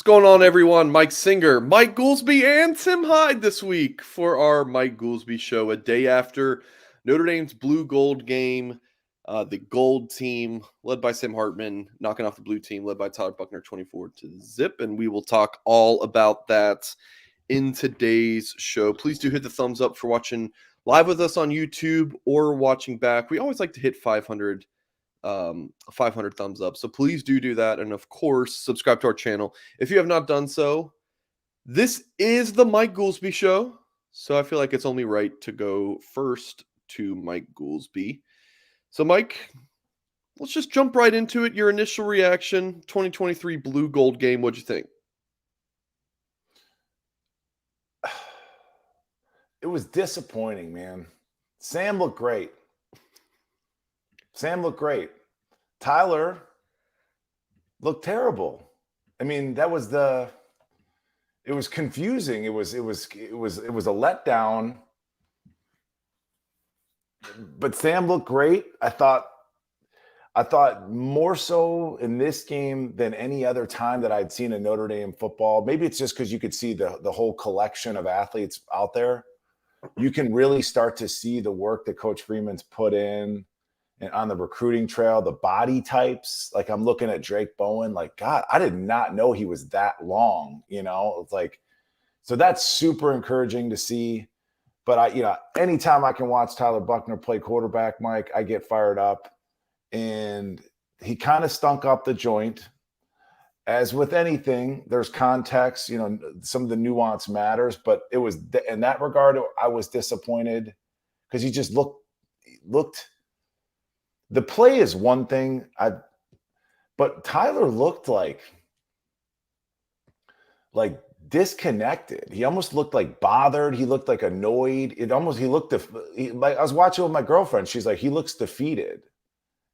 What's going on, everyone? Mike Singer, Mike Goolsby, and Tim Hyde this week for our Mike Goolsby Show, a day after Notre Dame's blue gold game. The gold team, led by Sam Hartman, knocking off the blue team, led by Tyler Buchner, 24-0. And we will talk all about that in today's show. Please do hit the thumbs up for watching live with us on YouTube or watching back. We always like to hit 500 thumbs up, so please do that, and of course subscribe to our channel if you have not done so. This is the Mike Goolsby Show, so I feel like it's only right to go first to Mike Goolsby. So Mike, let's just jump right into it. Your initial reaction, 2023 blue gold game, what'd you think? It was disappointing, man. Sam looked great. Tyler looked terrible. I mean, it was confusing. It was a letdown. But Sam looked great. I thought more so in this game than any other time that I'd seen in Notre Dame football. Maybe it's just because you could see the whole collection of athletes out there. You can really start to see the work that Coach Freeman's put in and on the recruiting trail, the body types. Like, I'm looking at Drake Bowen, like, God, I did not know he was that long, It's like, so that's super encouraging to see. But anytime I can watch Tyler Buchner play quarterback, Mike, I get fired up. And he kind of stunk up the joint. As with anything, there's context, some of the nuance matters, but it was in that regard, I was disappointed because he just looked. The play is one thing, but Tyler looked like disconnected. He almost looked like bothered. He looked like annoyed. I was watching with my girlfriend. She's like, he looks defeated,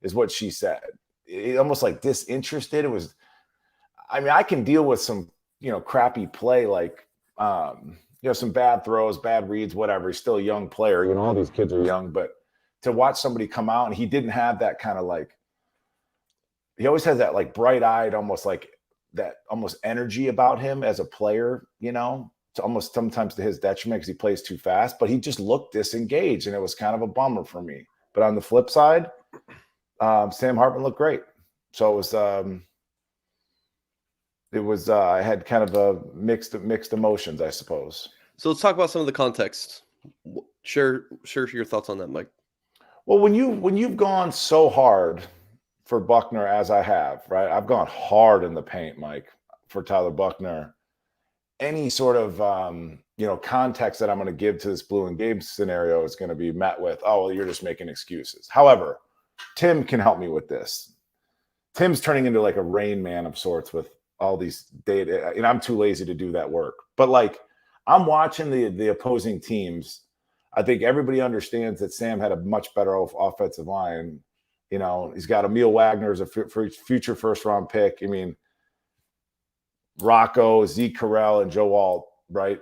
is what she said. It almost like disinterested. It was. I mean, I can deal with some, crappy play, like, some bad throws, bad reads, whatever. He's still a young player. All these kids are young, but to watch somebody come out and he didn't have that kind of he always has that bright-eyed, almost energy about him as a player, It's almost sometimes to his detriment because he plays too fast, but he just looked disengaged and it was kind of a bummer for me. But on the flip side, Sam Hartman looked great. So it was I had kind of a mixed emotions, I suppose. So let's talk about some of the context. Share your thoughts on that, Mike. Well, when you've gone so hard for Buchner as I have, right? I've gone hard in the paint, Mike, for Tyler Buchner. Any sort of context that I'm going to give to this blue and game scenario is going to be met with, oh, well, you're just making excuses. However, Tim can help me with this. Tim's turning into like a Rain Man of sorts with all these data, and I'm too lazy to do that work. But I'm watching the opposing teams. I think everybody understands that Sam had a much better offensive line. He's got Emil Wagner as a future first-round pick. I mean, Rocco, Zeke Carell, and Joe Alt, right?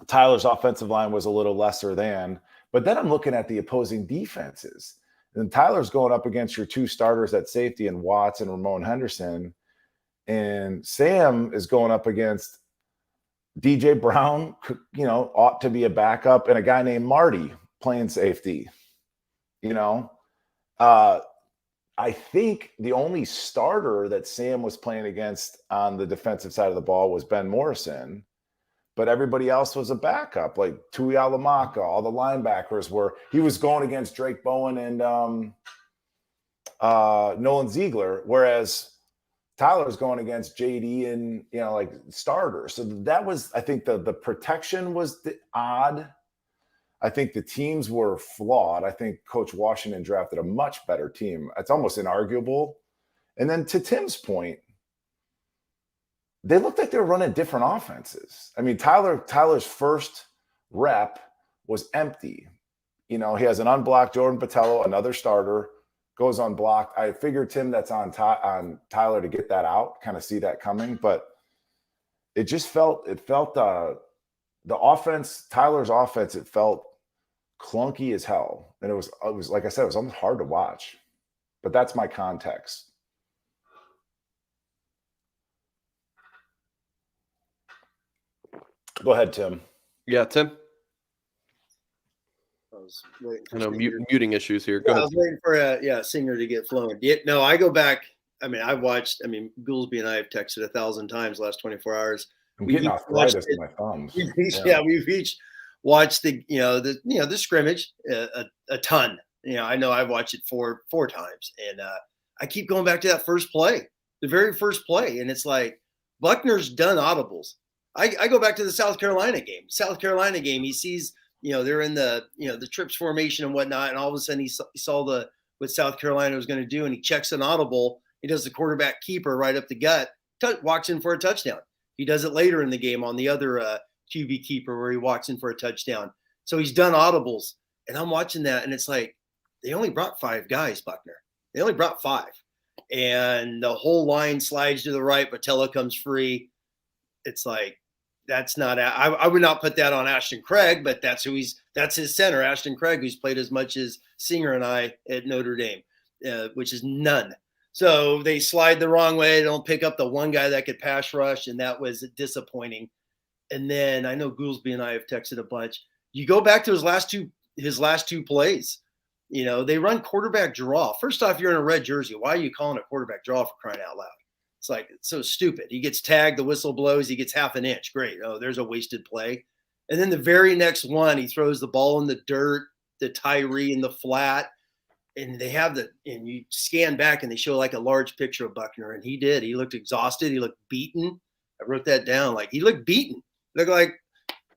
Tyler's offensive line was a little lesser than. But then I'm looking at the opposing defenses. And Tyler's going up against your two starters at safety in Watts and Ramon Henderson. And Sam is going up against DJ Brown, ought to be a backup, and a guy named Marty playing safety. I think the only starter that Sam was playing against on the defensive side of the ball was Ben Morrison, but everybody else was a backup, like Tui Alamaka. All the linebackers he was going against Drake Bowen and Nolan Ziegler, whereas Tyler's going against JD and, starters. So that was, I think the protection was odd. I think the teams were flawed. I think Coach Washington drafted a much better team. It's almost inarguable. And then to Tim's point, they looked like they were running different offenses. I mean, Tyler's first rep was empty. He has an unblocked Jordan Botello, another starter, goes unblocked. I figured, Tim, that's on Tyler to get that out, kind of see that coming. But it just felt the offense, Tyler's offense, it felt clunky as hell. And it was like I said, it was almost hard to watch. But that's my context. Go ahead, Tim. Yeah, Tim. I was waiting for I know Singer. muting issues here. Go I ahead. was waiting for Singer to get flowing. No, I go back. I mean, Goolsby and I have texted 1,000 times the last 24 hours. I'm getting arthritis in my thumbs. We've each watched the scrimmage a ton. I know I've watched it four times, and I keep going back to that first play, the very first play, and it's like Buchner's done audibles. I go back to the South Carolina game. He sees they're in the trips formation and whatnot, and all of a sudden he saw what South Carolina was going to do, and he checks an audible. He does the quarterback keeper right up the gut, walks in for a touchdown. He does it later in the game on the other QB keeper where he walks in for a touchdown. So he's done audibles, and I'm watching that, and it's like they only brought 5 guys, Buchner. They only brought 5, and the whole line slides to the right. Patella comes free. It's like that's not. I would not put that on Ashton Craig, but that's his center, Ashton Craig, who's played as much as Singer and I at Notre Dame, which is none. So they slide the wrong way. They don't pick up the one guy that could pass rush, and that was disappointing. And then I know Goolsby and I have texted a bunch. You go back to his last two plays. They run quarterback draw. First off, you're in a red jersey. Why are you calling a quarterback draw for crying out loud? It's like it's so stupid. He gets tagged, the whistle blows, he gets half an inch. Great. Oh, there's a wasted play. And then the very next one, he throws the ball in the dirt, the Tyree in the flat. And and you scan back and they show like a large picture of Buchner, and he did. He looked exhausted. He looked beaten. I wrote that down. Like he looked beaten. Looked like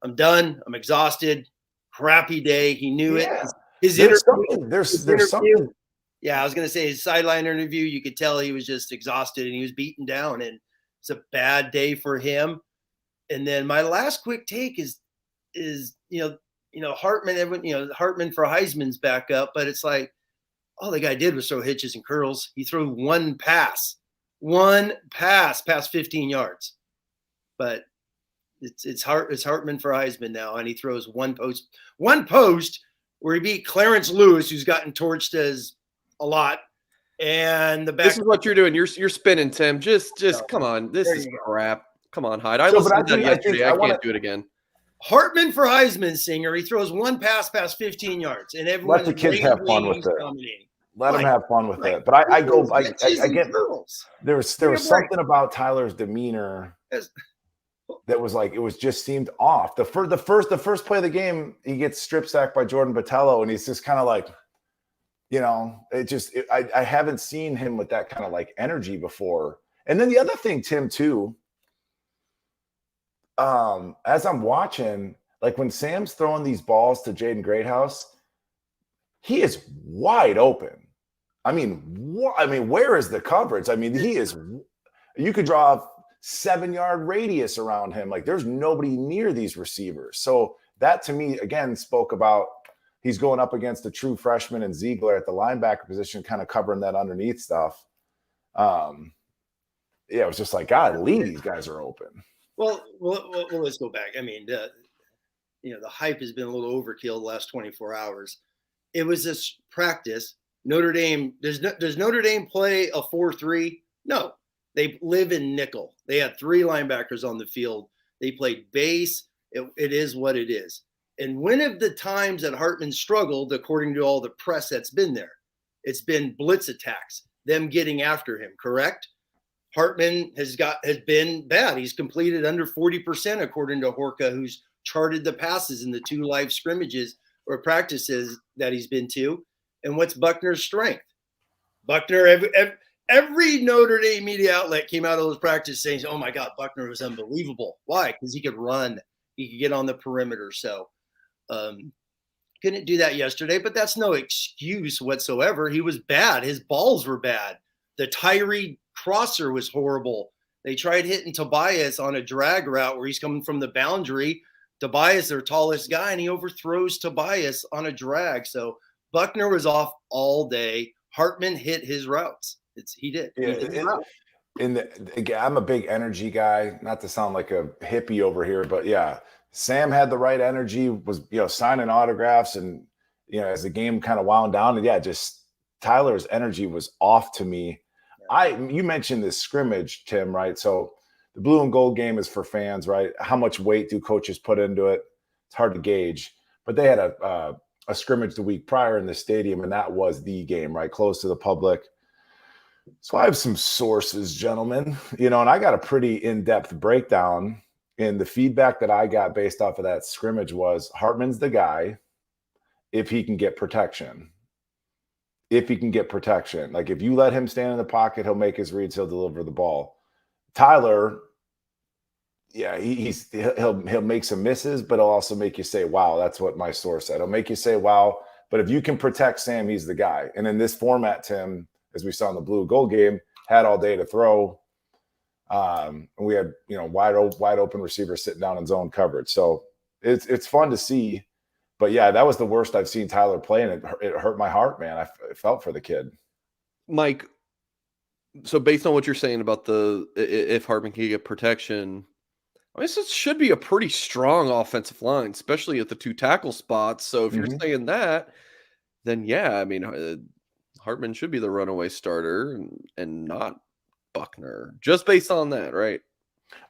I'm done. I'm exhausted. Crappy day. He knew it. There's something. Yeah, I was going to say his sideline interview, you could tell he was just exhausted and he was beaten down, and it's a bad day for him. And then my last quick take is Hartman, Hartman for Heisman's back up, but it's like all the guy did was throw hitches and curls. He threw one pass past 15 yards. But it's Hartman for Heisman now, and he throws one post where he beat Clarence Lewis, who's gotten torched as a lot. And this is what you're doing. You're spinning, Tim. Just come on. This is crap. Come on, Hyde. I listened to that yesterday. I can't do it again. Hartman for Heisman, Singer. He throws one pass past 15 yards, and everyone let the kids have fun with it. Let them have fun with it. But I get there was something about Tyler's demeanor that was like it just seemed off. The first play of the game, he gets strip sacked by Jordan Botelho, and he's just kind of like, I haven't seen him with that kind of like energy before. And then the other thing, Tim, too, as I'm watching, like when Sam's throwing these balls to Jaden Greathouse, he is wide open. I mean, where is the coverage? I mean, you could draw a 7-yard radius around him. Like there's nobody near these receivers. So that to me, again, spoke about he's going up against a true freshman and Ziegler at the linebacker position, kind of covering that underneath stuff. It was just like, golly, these guys are open. Well, let's go back. I mean, the hype has been a little overkill the last 24 hours. It was this practice. Notre Dame, does Notre Dame play a 4-3? No, they live in nickel. They had 3 linebackers on the field. They played base. It is what it is. And when of the times that Hartman struggled, according to all the press that's been there, it's been blitz attacks, them getting after him, correct? Hartman has been bad. He's completed under 40%, according to Horka, who's charted the passes in the 2 live scrimmages or practices that he's been to. And what's Buchner's strength? Buchner, every Notre Dame media outlet came out of those practices saying, oh my God, Buchner was unbelievable. Why? Because he could run. He could get on the perimeter. So couldn't do that yesterday, but that's no excuse whatsoever. He was bad. His balls were bad. The Tyree crosser was horrible. They tried hitting Tobias on a drag route where he's coming from the boundary. Tobias, their tallest guy, and he overthrows Tobias on a drag. So Buchner was off all day. Hartman hit his routes. He did. I'm a big energy guy, not to sound like a hippie over here, but yeah, Sam had the right energy, was, signing autographs, and, as the game kind of wound down, and just Tyler's energy was off to me. You mentioned this scrimmage, Tim, right? So the blue and gold game is for fans, right? How much weight do coaches put into it? It's hard to gauge. But they had a scrimmage the week prior in the stadium, and that was the game, right? Closed to the public. So I have some sources, gentlemen, and I got a pretty in-depth breakdown. And the feedback that I got based off of that scrimmage was Hartman's the guy if he can get protection. If he can get protection. Like, if you let him stand in the pocket, he'll make his reads, he'll deliver the ball. Tyler, yeah, he'll make some misses, but he'll also make you say, wow. That's what my source said. He'll make you say, wow. But if you can protect Sam, he's the guy. And in this format, Tim, as we saw in the blue gold game, had all day to throw. And we had, wide open receivers sitting down in zone coverage. So it's fun to see. But yeah, that was the worst I've seen Tyler play, and it hurt my heart, man. I felt for the kid. Mike, so based on what you're saying about if Hartman can get protection, I mean, this should be a pretty strong offensive line, especially at the 2 tackle spots. So if you're saying that, then yeah, I mean, Hartman should be the runaway starter and not Buchner, just based on that, right?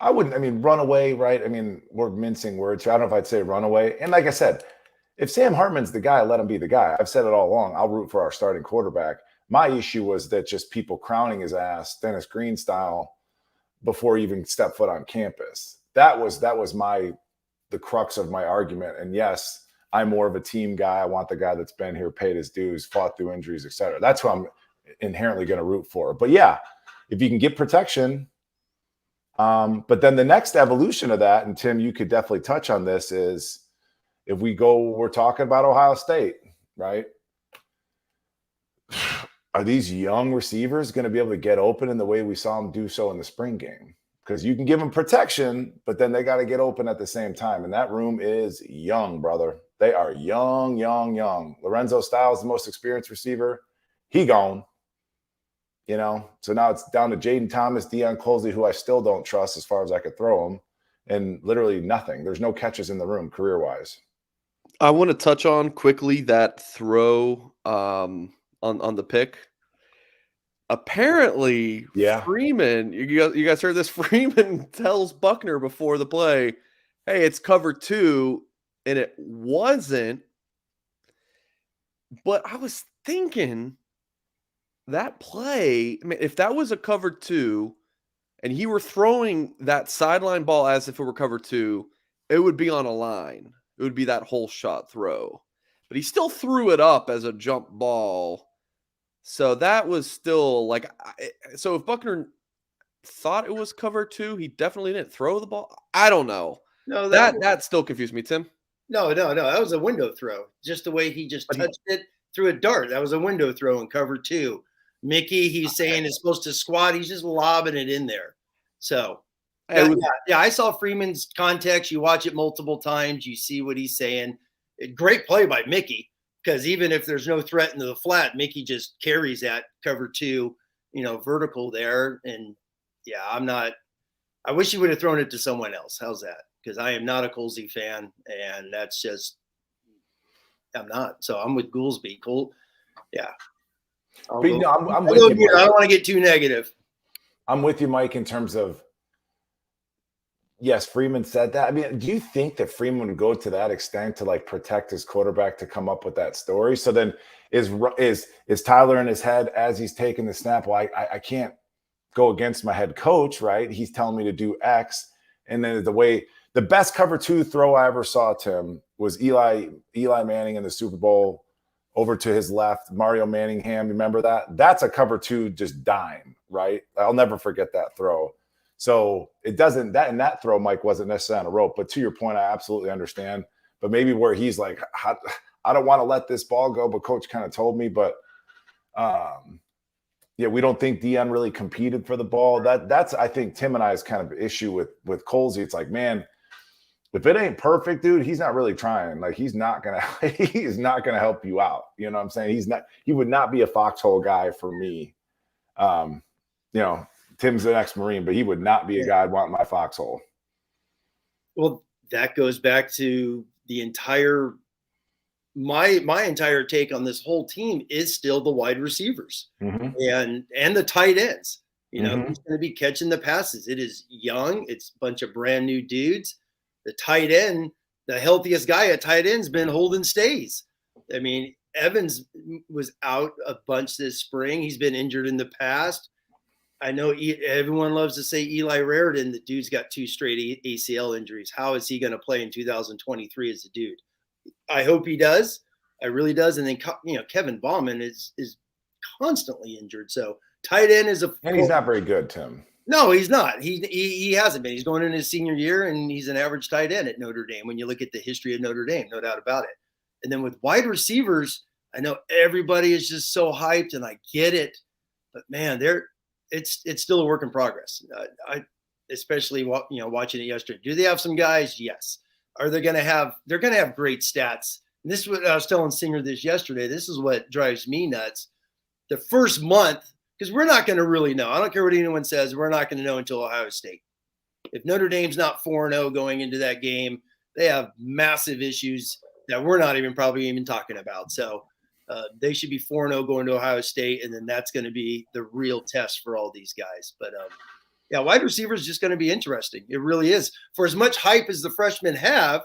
I wouldn't, runaway, right? We're mincing words. I don't know if I'd say runaway. And like I said, if Sam Hartman's the guy, let him be the guy. I've said it all along. I'll root for our starting quarterback. My issue was that just people crowning his ass, Dennis Green style, before he even stepped foot on campus. That was the crux of my argument. And yes, I'm more of a team guy. I want the guy that's been here, paid his dues, fought through injuries, et cetera. That's who I'm inherently going to root for. But yeah, if you can get protection. But then the next evolution of that, and Tim, you could definitely touch on this, is if we're talking about Ohio State, right? Are these young receivers going to be able to get open in the way we saw them do so in the spring game? Because you can give them protection, but then they got to get open at the same time. And that room is young, brother. They are young. Lorenzo Styles, the most experienced receiver. He gone. So now it's down to Jaden Thomas, Deion Colsey, who I still don't trust as far as I could throw him, and literally nothing. There's no catches in the room career-wise. I want to touch on quickly that throw on the pick. Apparently, yeah. Freeman, you guys heard this? Freeman tells Buchner before the play, hey, it's cover 2, and it wasn't. But I was thinking that play, if that was a cover 2 and he were throwing that sideline ball as if it were cover 2, it would be on a line. It would be that whole shot throw. But he still threw it up as a jump ball. So that was still so if Buchner thought it was cover 2, he definitely didn't throw the ball. I don't know. No, that still confused me, Tim. No. That was a window throw. Just the way he just touched it, threw a dart. That was a window throw in cover 2. Mickey, he's saying is supposed to squat. He's just lobbing it in there. So, yeah, I saw Freeman's context. You watch it multiple times. You see what he's saying. Great play by Mickey, because even if there's no threat into the flat, Mickey just carries that cover 2, vertical there. And, yeah, I wish he would have thrown it to someone else. How's that? Because I am not a Colsey fan, and that's just – I'm not. So I'm with Goolsby. Cool. Yeah. I'm with you. I don't want to get too negative. I'm with you, Mike, in terms of, yes, Freeman said that. Do you think that Freeman would go to that extent to protect his quarterback to come up with that story? So then is Tyler in his head as he's taking the snap? Well, I can't go against my head coach, right? He's telling me to do X. And then the best cover 2 throw I ever saw, Tim, was Eli Manning in the Super Bowl. Over to his left, Mario Manningham. Remember that? That's a cover 2, just dime, right? I'll never forget that throw. So it doesn't, that throw, Mike, wasn't necessarily on a rope. But to your point, I absolutely understand. But maybe where he's like, I don't want to let this ball go, but coach kind of told me. But yeah, we don't think Deion really competed for the ball. That's I think Tim and I's kind of issue with Colsey. It's like, man, if it ain't perfect, dude, he's not really trying. He's not gonna help you out. You know what I'm saying? He would not be a foxhole guy for me. Tim's an ex-Marine, but he would not be a guy I'd want in my foxhole. Well, that goes back to the entire my entire take on this whole team is still the wide receivers and the tight ends. You know, who's going to be catching the passes? It is young. It's a bunch of brand new dudes. The tight end, the healthiest guy at tight end's been Holden Stays. I mean, Evans was out a bunch this spring. He's been injured in the past. I know everyone loves to say Eli Raritan. The dude's got 2 straight ACL injuries. How is he going to play in 2023 as a dude? I hope he does. I really does. And then, you know, Kevin Bauman is constantly injured. So tight end is and he's not very good, Tim. No, he's not. He hasn't been. He's going in his senior year, and he's an average tight end at Notre Dame when you look at the history of Notre Dame, no doubt about it. And then with wide receivers, I know everybody is just so hyped, and I get it. But, man, it's still a work in progress. I especially watching it yesterday. Do they have some guys? Yes. Are they going to have – they're going to have great stats. And this is what I was telling Singer this yesterday. This is what drives me nuts. The first month – because we're not going to really know. I don't care what anyone says. We're not going to know until Ohio State. If Notre Dame's not 4-0 going into that game, they have massive issues that we're not probably even talking about. So they should be 4-0 going to Ohio State, and then that's going to be the real test for all these guys. But, yeah, wide receiver is just going to be interesting. It really is. For as much hype as the freshmen have,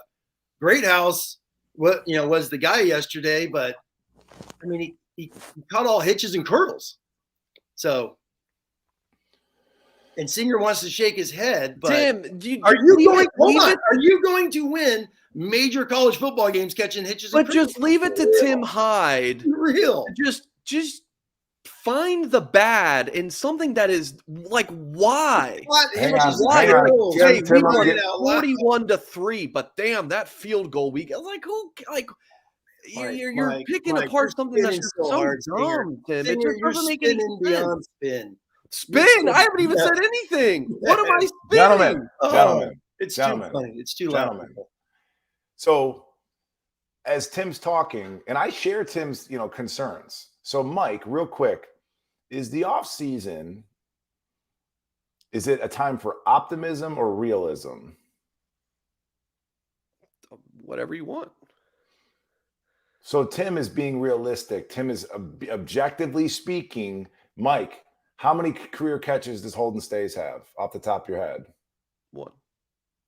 Greathouse was the guy yesterday, but, I mean, he caught all hitches and curdles. So, and Singer wants to shake his head, but Tim, are you going to win major college football games catching hitches? But just leave it to Tim Hyde. Real. Just find the bad in something that is like why? Hang on. Hey, we won 41-3, but damn, that field goal you're picking apart something that's just so dumb, Tim. It just doesn't make any sense. Spin? I haven't even said anything. What am I spinning? Gentlemen. It's too funny. It's too loud. So as Tim's talking, and I share Tim's, concerns. So Mike, real quick, is the off season, is it a time for optimism or realism? Whatever you want. So Tim is being realistic. Tim is objectively speaking. Mike, how many career catches does Holden Stays have off the top of your head? 1.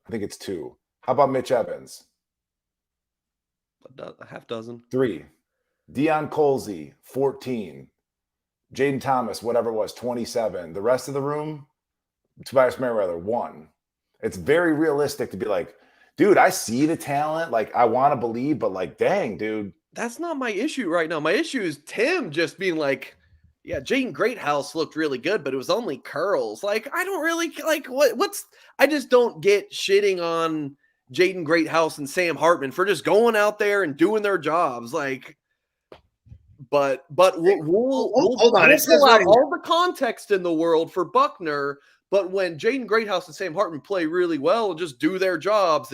I think it's 2. How about Mitch Evans? A half dozen. 3. Deion Colsey, 14. Jaden Thomas, whatever it was, 27. The rest of the room, Tobias Merriweather, 1. It's very realistic to be like, dude, I see the talent. Like, I want to believe, but like, dang, dude. That's not my issue right now. My issue is Tim just being like, yeah, Jaden Greathouse looked really good, but it was only curls. Like, I don't really like I just don't get shitting on Jaden Greathouse and Sam Hartman for just going out there and doing their jobs. Like, but we'll hold on. It pull out all the context in the world for Buchner. But when Jaden Greathouse and Sam Hartman play really well and just do their jobs,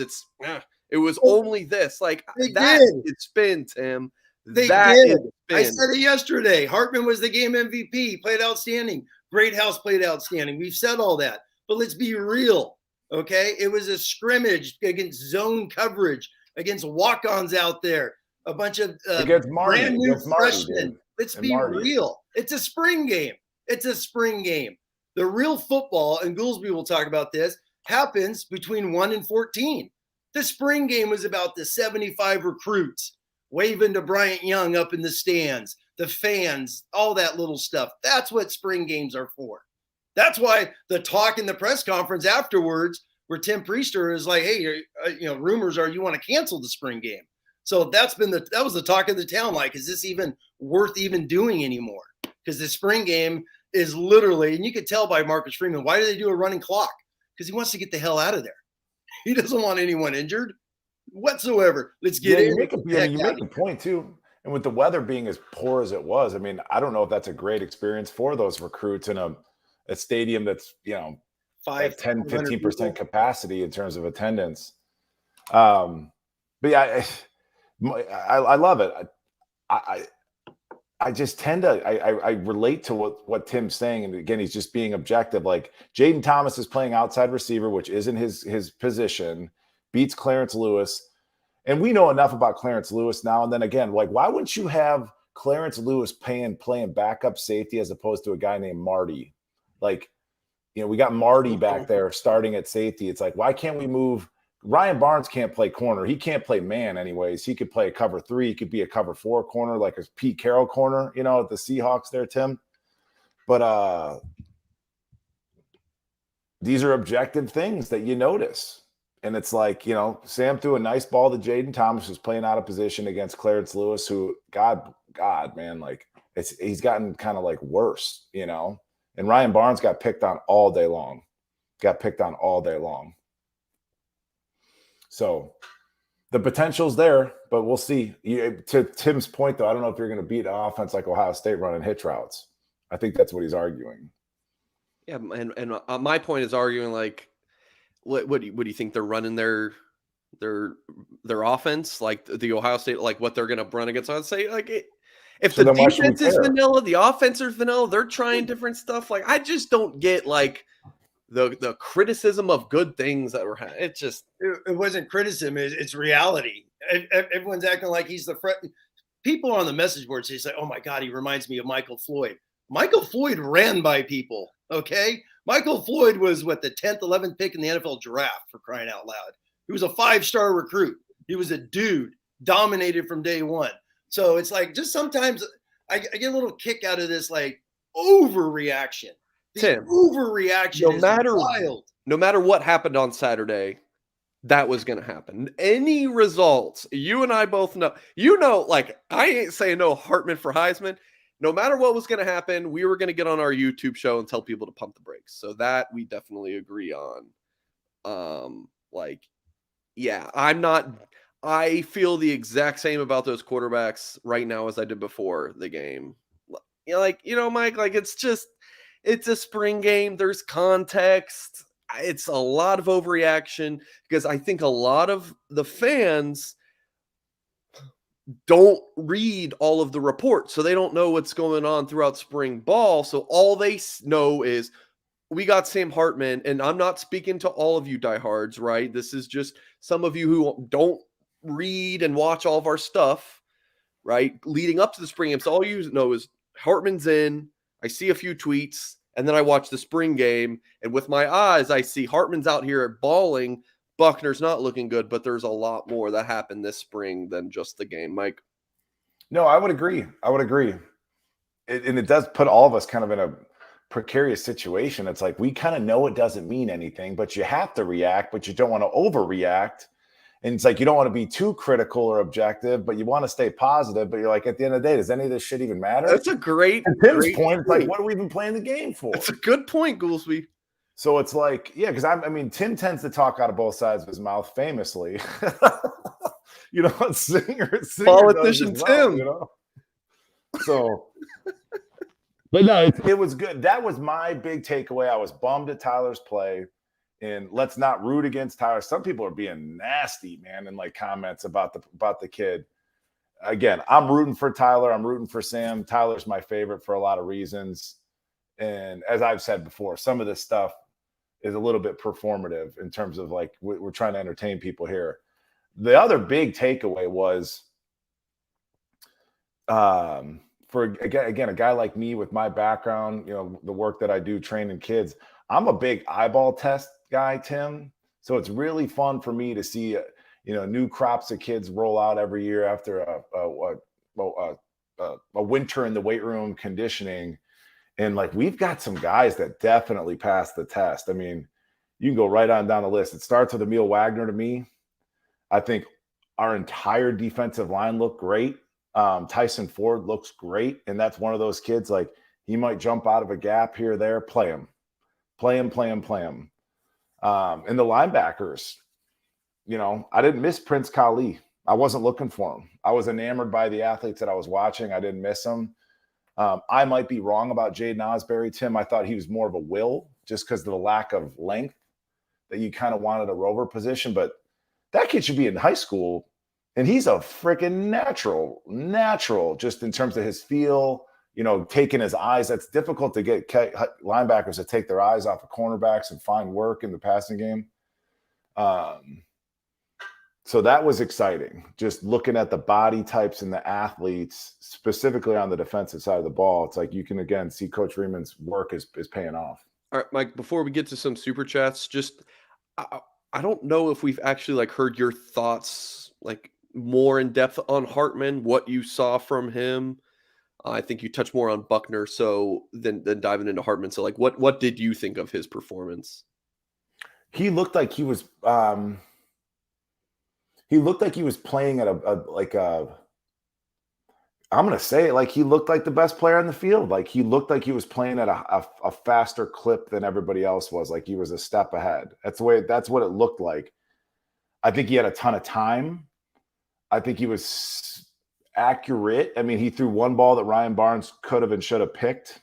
it was only this. Like, that is spin, Tim. They did. I said it yesterday. Hartman was the game MVP. He played outstanding. Greathouse played outstanding. We've said all that. But let's be real, okay? It was a scrimmage against zone coverage, against walk-ons out there, a bunch of brand new freshmen. Let's be real. It's a spring game. The real football, and Goolsby will talk about this, happens between 1 and 14. The spring game was about the 75 recruits waving to Bryant Young up in the stands, the fans, all that little stuff. That's what spring games are for. That's why the talk in the press conference afterwards, where Tim Priester is like, hey, rumors are you want to cancel the spring game. So that was the talk of the town. Like, is this even worth even doing anymore? Because the spring game is literally, and you could tell by Marcus Freeman, why do they do a running clock? Because he wants to get the hell out of there. He doesn't want anyone injured whatsoever. Let's get in. You make a point too. And with the weather being as poor as it was, I mean, I don't know if that's a great experience for those recruits in a stadium that's, 10-15% capacity in terms of attendance. But yeah, I love it. I just tend to I relate to what Tim's saying, and again, he's just being objective. Like, Jaden Thomas is playing outside receiver, which isn't his position, beats Clarence Lewis, and we know enough about Clarence Lewis now. And then again, like, why wouldn't you have Clarence Lewis playing backup safety as opposed to a guy named Marty? Like, we got Marty back there starting at safety. It's like, why can't we move? Ryan Barnes can't play corner. He can't play man anyways. He could play a cover 3. He could be a cover 4 corner, like a Pete Carroll corner, at the Seahawks there, Tim. But these are objective things that you notice. And it's like, Sam threw a nice ball to Jaden Thomas, who's playing out of position against Clarence Lewis, who, God, man, like he's gotten kind of like worse, And Ryan Barnes got picked on all day long. So the potential's there, but we'll see. To Tim's point, though, I don't know if you're going to beat an offense like Ohio State running hitch routes. I think that's what he's arguing. Yeah, and my point is arguing like, what do you think they're running their offense, like the Ohio State, like what they're going to run against? I'd say like if the defense is vanilla, the offense is vanilla. They're trying different stuff. Like I just don't get like the criticism of good things that were. It wasn't criticism. It's reality. Everyone's acting like he's the people on the message board say, "Oh my God, he reminds me of Michael Floyd." Michael Floyd ran by people. Okay. Michael Floyd was the 10th, 11th pick in the NFL draft, for crying out loud. He was a 5-star recruit. He was a dude, dominated from day one. So it's like, just sometimes I get a little kick out of this, like overreaction. Tim, overreaction is wild. No matter what happened on Saturday, that was going to happen. Any results, you and I both know, like I ain't saying no Hartman for Heisman. No matter what was going to happen, we were going to get on our YouTube show and tell people to pump the brakes. So that we definitely agree on. I feel the exact same about those quarterbacks right now as I did before the game. Mike, like it's a spring game. There's context. It's a lot of overreaction because I think a lot of the fans don't read all of the reports, so they don't know what's going on throughout spring ball. So all they know is we got Sam Hartman, and I'm not speaking to all of you diehards, right? This is just some of you who don't read and watch all of our stuff, right? Leading up to the spring game. So all you know is Hartman's in. I see a few tweets, and then I watch the spring game, and with my eyes, I see Hartman's out here at balling. Buchner's not looking good, but there's a lot more that happened this spring than just the game. Mike? No, I would agree. And it does put all of us kind of in a precarious situation. It's like we kind of know it doesn't mean anything, but you have to react, but you don't want to overreact. And it's like you don't want to be too critical or objective, but you want to stay positive. But you're like, at the end of the day, does any of this shit even matter? That's a great Tim's point. It's like, what are we even playing the game for? That's a good point, Goolsby. So it's like, yeah, because Tim tends to talk out of both sides of his mouth famously. Singer Politician Tim. So, but no, it was good. That was my big takeaway. I was bummed at Tyler's play, and let's not root against Tyler. Some people are being nasty, man, in like comments about the kid. Again, I'm rooting for Tyler. I'm rooting for Sam. Tyler's my favorite for a lot of reasons. And as I've said before, some of this stuff is a little bit performative in terms of like we're trying to entertain people here. The other big takeaway was for again a guy like me with my background, the work that I do training kids, I'm a big eyeball test guy, Tim. So it's really fun for me to see new crops of kids roll out every year after a winter in the weight room conditioning. And like, we've got some guys that definitely passed the test. I mean, you can go right on down the list. It starts with Emil Wagner to me. I think our entire defensive line looked great. Tyson Ford looks great. And that's one of those kids, like he might jump out of a gap here or there. Play him. And the linebackers, I didn't miss Prince Kali. I wasn't looking for him. I was enamored by the athletes that I was watching. I didn't miss them. I might be wrong about Jaden Osbury, Tim. I thought he was more of a will just because of the lack of length that you kind of wanted a rover position. But that kid should be in high school, and he's a freaking natural, just in terms of his feel, taking his eyes. That's difficult to get linebackers to take their eyes off of cornerbacks and find work in the passing game. So that was exciting, just looking at the body types and the athletes, specifically on the defensive side of the ball. It's like you can, again, see Coach Freeman's work is paying off. All right, Mike, before we get to some super chats, just I don't know if we've actually like heard your thoughts like more in depth on Hartman, what you saw from him. I think you touched more on Buchner, so than diving into Hartman. So, like, what did you think of his performance? He looked like he was playing at I'm going to say it, like he looked like the best player on the field. Like he looked like he was playing at a faster clip than everybody else was. Like he was a step ahead. That's what it looked like. I think he had a ton of time. I think he was accurate. I mean, he threw one ball that Ryan Barnes could have and should have picked.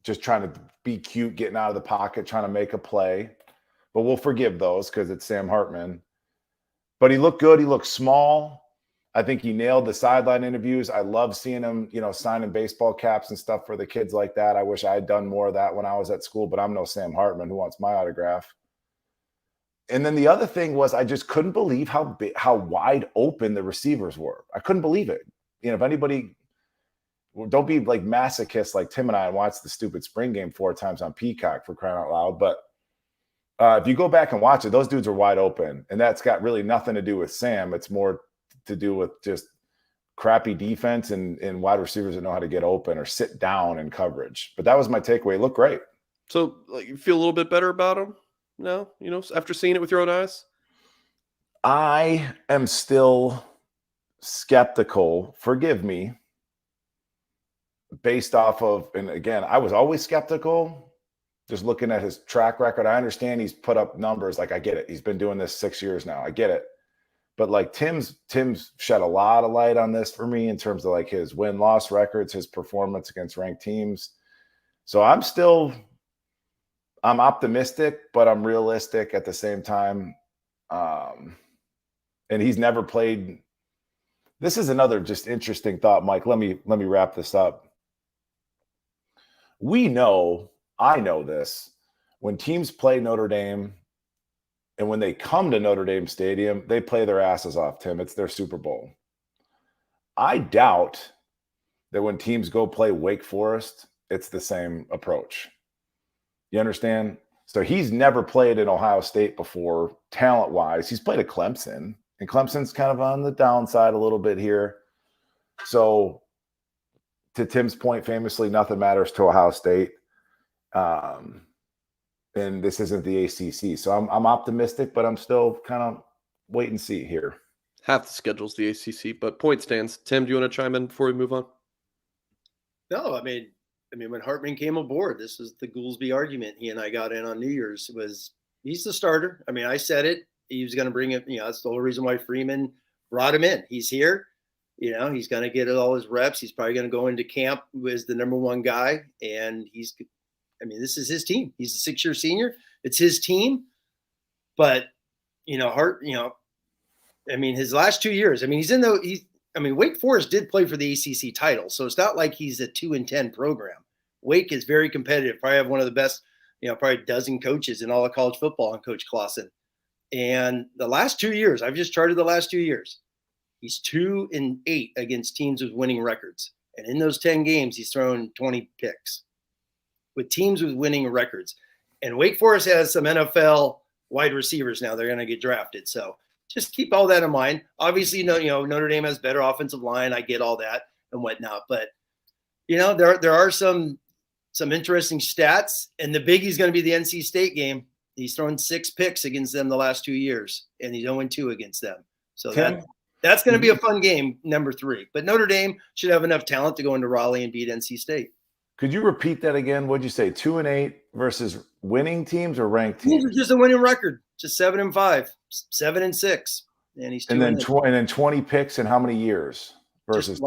Just trying to be cute, getting out of the pocket, trying to make a play. But we'll forgive those because it's Sam Hartman. But he looked good. He looked small. I think he nailed the sideline interviews. I love seeing him, signing baseball caps and stuff for the kids like that. I wish I had done more of that when I was at school, but I'm no Sam Hartman who wants my autograph. And then the other thing was I just couldn't believe how wide open the receivers were. I couldn't believe it. If anybody, don't be like masochists like Tim and I and watch the stupid spring game 4 times on Peacock for crying out loud. But if you go back and watch it, those dudes are wide open. And that's got really nothing to do with Sam. It's more to do with just crappy defense and wide receivers that know how to get open or sit down in coverage. But that was my takeaway. It looked great. So, like, you feel a little bit better about him now, after seeing it with your own eyes? I am still skeptical, forgive me, based off of, and again, I was always skeptical, just looking at his track record. I understand he's put up numbers. Like, I get it. He's been doing this 6 years now. I get it. But like Tim's shed a lot of light on this for me in terms of like his win-loss records, his performance against ranked teams. So I'm optimistic, but I'm realistic at the same time. And he's never played. This is another just interesting thought, Mike. Let me wrap this up. I know this, when teams play Notre Dame and when they come to Notre Dame Stadium, they play their asses off, Tim. It's their Super Bowl. I doubt that when teams go play Wake Forest, it's the same approach. You understand? So he's never played in Ohio State before, talent-wise. He's played at Clemson, and Clemson's kind of on the downside a little bit here. So to Tim's point, famously, nothing matters to Ohio State. And this isn't the ACC. So I'm optimistic, but I'm still kind of wait and see here. Half the schedule's the ACC, but point stands. Tim, do you want to chime in before we move on? No, I mean, when Hartman came aboard, this was the Goolsby argument he and I got in on New Year's, was he's the starter. I mean, I said it. He was going to bring it. That's the whole reason why Freeman brought him in. He's here. He's going to get all his reps. He's probably going to go into camp as the number 1 guy. And this is his team. He's a 6-year senior. It's his team. But, his last 2 years, Wake Forest did play for the ACC title. So it's not like he's a 2-10 program. Wake is very competitive. Probably have one of the best, probably a dozen coaches in all of college football on Coach Clausen. And the last 2 years, I've just charted the last 2 years. He's 2-8 against teams with winning records. And in those 10 games, he's thrown 20 picks with teams with winning records. And Wake Forest has some NFL wide receivers now. They're going to get drafted. So just keep all that in mind. Obviously, Notre Dame has better offensive line. I get all that and whatnot. But, there are some interesting stats. And the biggie's going to be the NC State game. He's thrown 6 picks against them the last 2 years, and he's 0-2 against them. So that's going to be a fun game, number 3. But Notre Dame should have enough talent to go into Raleigh and beat NC State. Could you repeat that again? What'd you say? 2-8 versus winning teams or ranked teams? Just a winning record, just 7-5, 7-6, and he's 2. And then 20 picks in how many years? Versus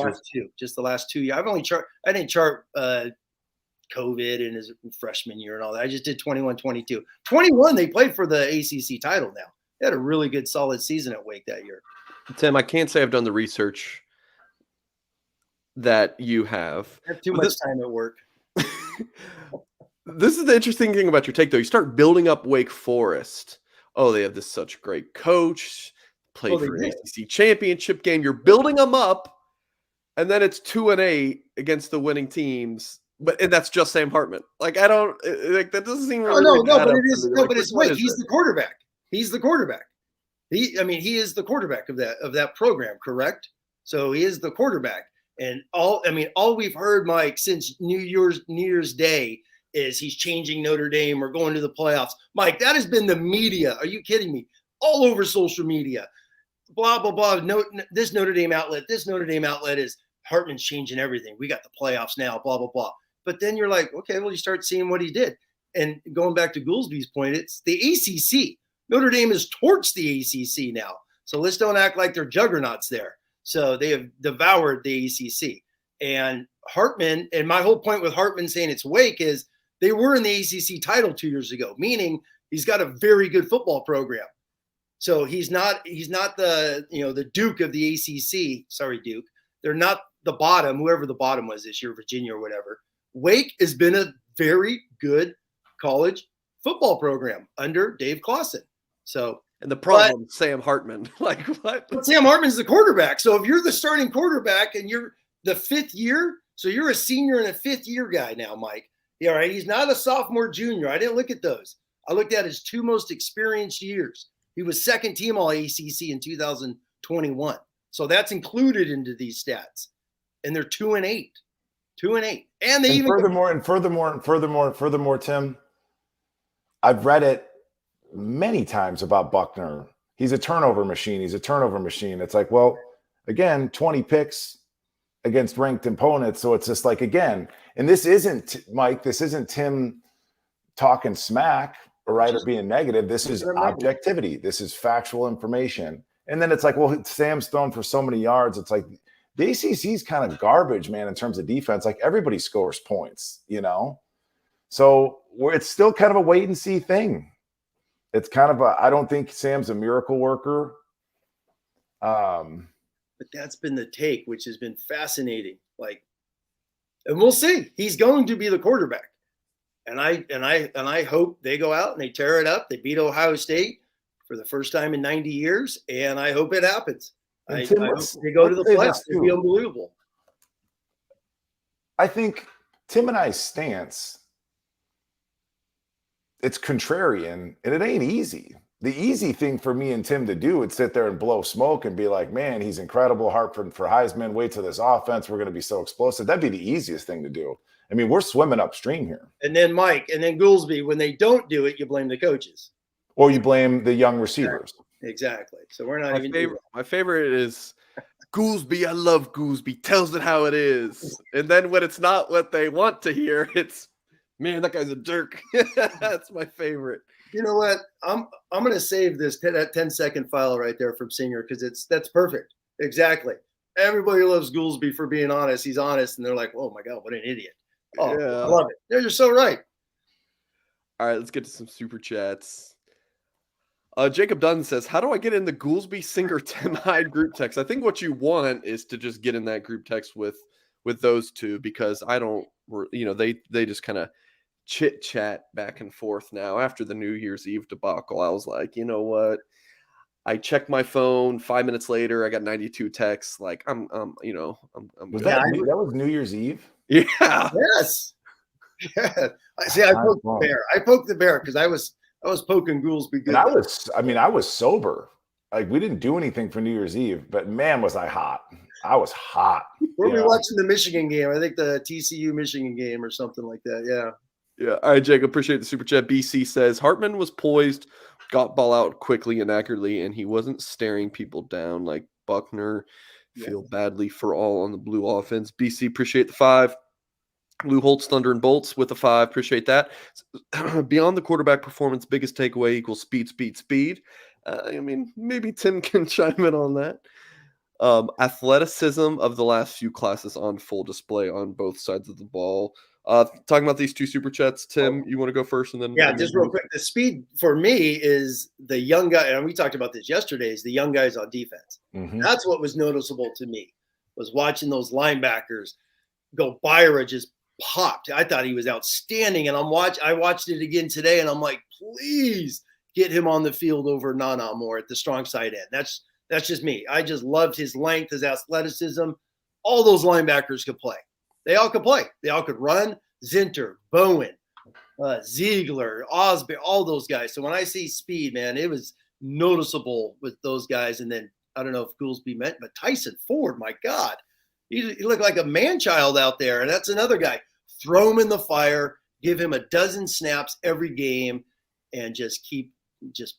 just the last 2 years. I didn't chart COVID in his freshman year and all that. I just did 21, 22. 21, they played for the ACC title now. They had a really good, solid season at Wake that year. Tim, I can't say I've done the research that you have. I have too much time at work. This is the interesting thing about your take, though. You start building up Wake Forest. Oh, they have this such great coach. Played for an ACC championship game. You're building them up, and then it's 2-8 against the winning teams. and that's just Sam Hartman. Like I don't like that doesn't seem really. No, add but up it to is me. no, Like, but it's what Wake. is He's it? the quarterback. He's the quarterback. He is the quarterback of that program, correct? So he is the quarterback. And all we've heard, Mike, since New Year's Day is he's changing Notre Dame or going to the playoffs. Mike, that has been the media. Are you kidding me? All over social media. Blah, blah, blah. No, this Notre Dame outlet is Hartman's changing everything. We got the playoffs now, blah, blah, blah. But then you're like, okay, well, you start seeing what he did. And going back to Goolsby's point, it's the ACC. Notre Dame has torched the ACC now. So let's don't act like they're juggernauts there. So they have devoured the ACC. And Hartman, and my whole point with Hartman saying it's Wake is they were in the ACC title 2 years ago, meaning he's got a very good football program. So he's not the, the Duke of the ACC. Sorry, Duke. They're not the bottom, whoever the bottom was this year, Virginia or whatever. Wake has been a very good college football program under Dave Clawson. So, and the problem, Sam Hartman. Like what? But Sam Hartman's the quarterback. So if you're the starting quarterback and you're the fifth year, so you're a senior and a fifth year guy now, Mike. Yeah, right. He's not a sophomore, junior. I didn't look at those. I looked at his 2 most experienced years. He was second team all ACC in 2021. So that's included into these stats. And they're 2-8. 2-8. And they furthermore, Tim, I've read it many times about Buchner. He's a turnover machine. It's like, well, again, 20 picks against ranked opponents. So it's just like, again, and this isn't, Mike, this isn't Tim talking smack, right, or being negative. This is objectivity. This is factual information. And then it's like, well, Sam's thrown for so many yards. It's like the ACC is kind of garbage, man, in terms of defense. Like everybody scores points, So it's still kind of a wait and see thing. It's kind of I don't think Sam's a miracle worker. But that's been the take, which has been fascinating. And we'll see. He's going to be the quarterback. And I hope they go out and they tear it up. They beat Ohio State for the first time in 90 years. And I hope it happens. I hope they go to the playoffs. It'd be unbelievable. I think Tim and I's stance, it's contrarian, and it ain't easy. The easy thing for me and Tim to do would sit there and blow smoke and be like, man, he's incredible. Hartford for Heisman. Wait till this offense. We're going to be so explosive. That'd be the easiest thing to do. I mean, we're swimming upstream here. And then Mike, and then Goolsby, when they don't do it, you blame the coaches. Or you blame the young receivers. Exactly. So we're not My favorite is Goolsby. I love Goolsby. Tells it how it is. And then when it's not what they want to hear, it's, man, that guy's a jerk. That's my favorite. You know what? I'm going to save that 10-second file right there from Singer because that's perfect. Exactly. Everybody loves Goolsby for being honest. He's honest, and they're like, "Oh my God, what an idiot!" Oh, yeah. I love it. You're so right. All right, let's get to some super chats. Jacob Dunn says, "How do I get in the Goolsby Singer Tim Hyde group text?" I think what you want is to just get in that group text with those two because I don't, they just kind of chit chat back and forth now. After the New Year's Eve debacle, I was like, you know what? I checked my phone 5 minutes later. I got 92 texts. Like I'm was that was New Year's Eve? Yeah. Yes. Yeah. See, I poked the bear. I poked the bear because I was poking Goolsby good. And I was sober. Like we didn't do anything for New Year's Eve, but man, was I hot. I was hot. Were we watching the Michigan game? I think the TCU Michigan game or something like that. Yeah. Yeah. All right, Jacob. Appreciate the super chat. BC says Hartman was poised, got ball out quickly and accurately, and he wasn't staring people down like Buchner. Feel badly for all on the blue offense. BC, appreciate the 5. Lou Holtz, Thunder and Bolts with a 5. Appreciate that. Beyond the quarterback performance, biggest takeaway equals speed. Maybe Tim can chime in on that. Athleticism of the last few classes on full display on both sides of the ball. Talking about these two super chats, Tim, you want to go first and then? Yeah, just real quick. The speed for me is the young guy, and we talked about this yesterday, is the young guys on defense. Mm-hmm. That's what was noticeable to me, was watching those linebackers go. Byra just popped. I thought he was outstanding, and I watched it again today, and I'm like, please get him on the field over Nana more at the strong side end. That's just me. I just loved his length, his athleticism. All those linebackers could play. They all could play. They all could run. Zinter, Bowen, Ziegler, Osby, all those guys. So when I see speed, man, it was noticeable with those guys. And then I don't know if Goolsby meant, but Tyson Ford, my God, he looked like a man-child out there. And that's another guy. Throw him in the fire, give him a dozen snaps every game, and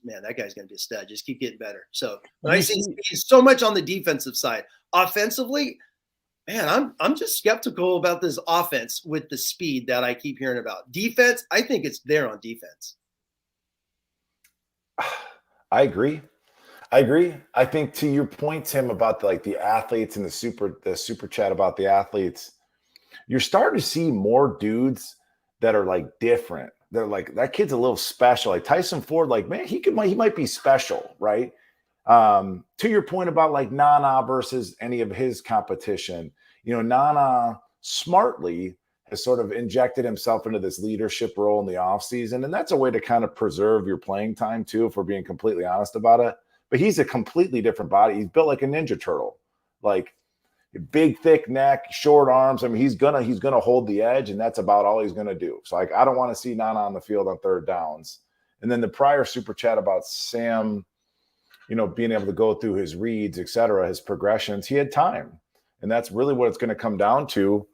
man, that guy's going to be a stud. Just keep getting better. So when I see speed so much on the defensive side, offensively, man, I'm just skeptical about this offense with the speed that I keep hearing about. Defense, I think it's there on defense. I agree. I think to your point, Tim, about the athletes and the super chat about the athletes, you're starting to see more dudes that are like different. They're like, that kid's a little special. Like Tyson Ford, like, man, he might be special, right? To your point about like Nana versus any of his competition, Nana smartly has sort of injected himself into this leadership role in the offseason. And that's a way to kind of preserve your playing time too, if we're being completely honest about it. But he's a completely different body. He's built like a Ninja Turtle, like big, thick neck, short arms. I mean, he's gonna hold the edge, and that's about all he's gonna do. So like, I don't want to see Nana on the field on third downs. And then the prior super chat about Sam, being able to go through his reads, et cetera, his progressions, he had time. And that's really what it's going to come down to.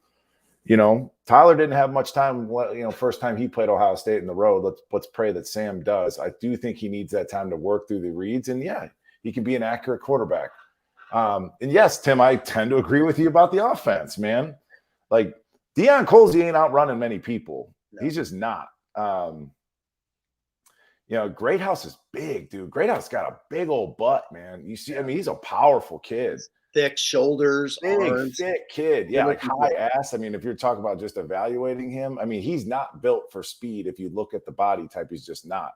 Tyler didn't have much time, first time he played Ohio State in the road. Let's pray that Sam does. I do think he needs that time to work through the reads. And yeah, he can be an accurate quarterback. And yes, Tim, I tend to agree with you about the offense, man. Like Deion Colsey ain't outrunning many people. No. He's just not. Greathouse is big, dude. Greathouse got a big old butt, man. You see, I mean, he's a powerful kid. Thick shoulders, big, arms. Thick kid. Yeah, like high ass. I mean, if you're talking about just evaluating him, I mean, he's not built for speed. If you look at the body type, he's just not.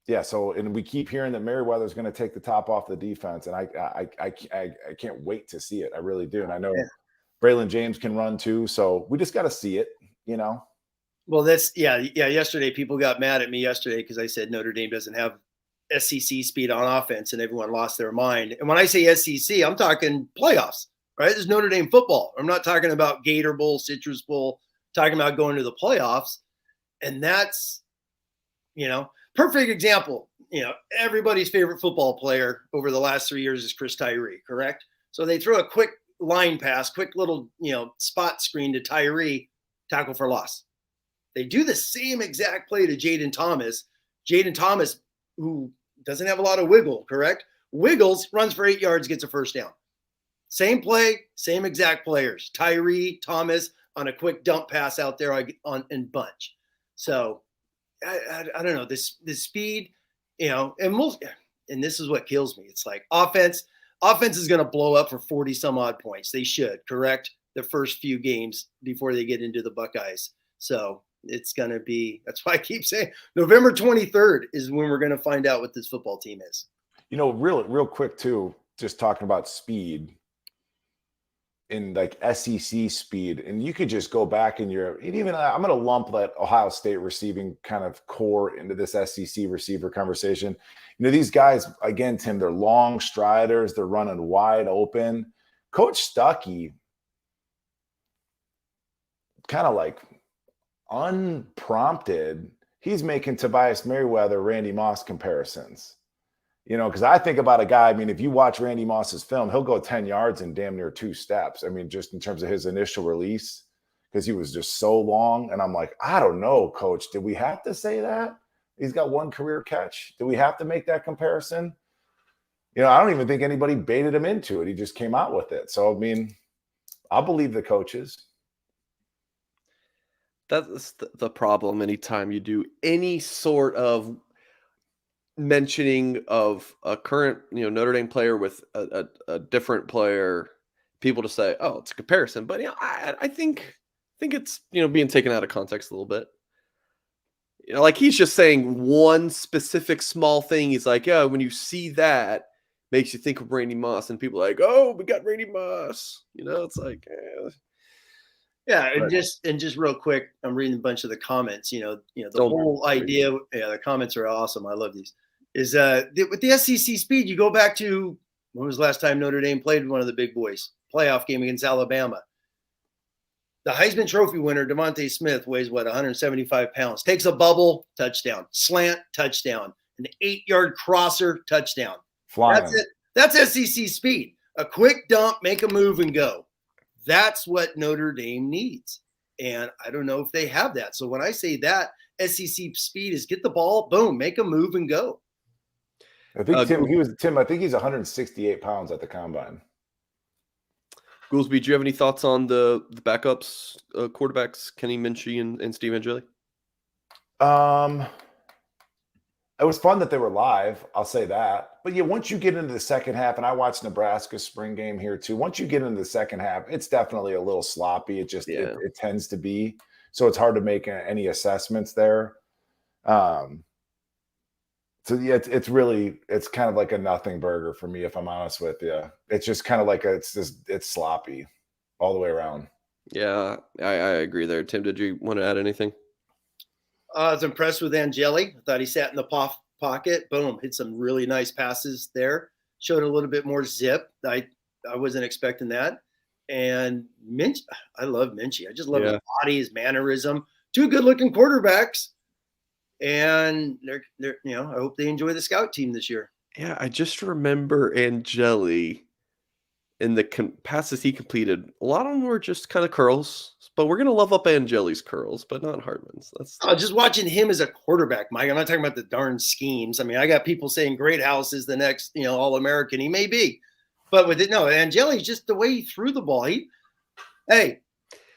Yeah, so, and we keep hearing that Merriweather's going to take the top off the defense, and I can't wait to see it. I really do. And I know Braylon James can run too, so we just got to see it, Well, that's yesterday people got mad at me yesterday because I said Notre Dame doesn't have SEC speed on offense, and everyone lost their mind. And when I say SEC, I'm talking playoffs, right? This is Notre Dame football. I'm not talking about Gator Bowl, Citrus Bowl, talking about going to the playoffs. And that's, perfect example. Everybody's favorite football player over the last 3 years is Chris Tyree, correct? So they throw a quick line pass, quick little, spot screen to Tyree, tackle for loss. They do the same exact play to Jaden Thomas. Jaden Thomas, who doesn't have a lot of wiggle, correct? Wiggles, runs for 8 yards, gets a first down. Same play, same exact players. Tyree, Thomas on a quick dump pass out there in bunch. So I don't know, this speed, and this is what kills me. It's like offense is going to blow up for 40 some odd points. They should, correct? The first few games before they get into the Buckeyes. So it's going to be, that's why I keep saying November 23rd is when we're going to find out what this football team is. Real quick too, just talking about speed in like SEC speed. And you could just go back in I'm going to lump that Ohio State receiving kind of core into this SEC receiver conversation. These guys, again, Tim, they're long striders. They're running wide open. Coach Stuckey kind of like unprompted, he's making Tobias Merriweather, Randy Moss comparisons. Because I think about a guy, I mean, if you watch Randy Moss's film, he'll go 10 yards in damn near 2 steps. I mean, just in terms of his initial release, because he was just so long. And I'm like, I don't know, coach, did we have to say that? He's got 1 career catch. Do we have to make that comparison? I don't even think anybody baited him into it. He just came out with it. So, I mean, I'll believe the coaches. That's the problem anytime you do any sort of mentioning of a current, Notre Dame player with a different player, people to say, oh, it's a comparison. But, I think it's, being taken out of context a little bit. Like he's just saying one specific small thing. He's like, yeah, when you see that, makes you think of Randy Moss, and people are like, oh, we got Randy Moss. It's like, yeah, and just real quick, I'm reading a bunch of the comments. The whole idea. Yeah, the comments are awesome. I love these. Is with the SEC speed, you go back to when was the last time Notre Dame played one of the big boys? Playoff game against Alabama. The Heisman Trophy winner, Devontae Smith, weighs 175 pounds. Takes a bubble, touchdown. Slant, touchdown. An 8-yard crosser, touchdown. Flying. That's it. That's SEC speed. A quick dump, make a move, and go. That's what Notre Dame needs. And I don't know if they have that. So when I say that, SEC speed is get the ball, boom, make a move, and go. I think I think he's 168 pounds at the combine. Goolsby, do you have any thoughts on the backups, quarterbacks, Kenny Minchie and Steve Angeli? It was fun that they were live. I'll say that. But yeah, once you get into the second half, and I watched Nebraska's spring game here too. Once you get into the second half, it's definitely a little sloppy. It just it tends to be. So it's hard to make any assessments there. So yeah, it's kind of like a nothing burger for me, if I'm honest with you. It's just kind of like it's sloppy all the way around. Yeah, I agree there. Tim, did you want to add anything? I was impressed with Angeli. I thought he sat in the pocket. Boom, hit some really nice passes there. Showed a little bit more zip. I wasn't expecting that. And Minchie, I love Minchie. I just love his body, his mannerism. Two good-looking quarterbacks. And they're I hope they enjoy the scout team this year. Yeah, I just remember Angeli in the passes he completed. A lot of them were just kind of curls, but we're gonna love up Angeli's curls, but not Hartman's. That's just watching him as a quarterback, Mike. I'm not talking about the darn schemes. I mean, I got people saying Greathouse is the next, All-American. He may be, but with it, no, Angeli's just the way he threw the ball.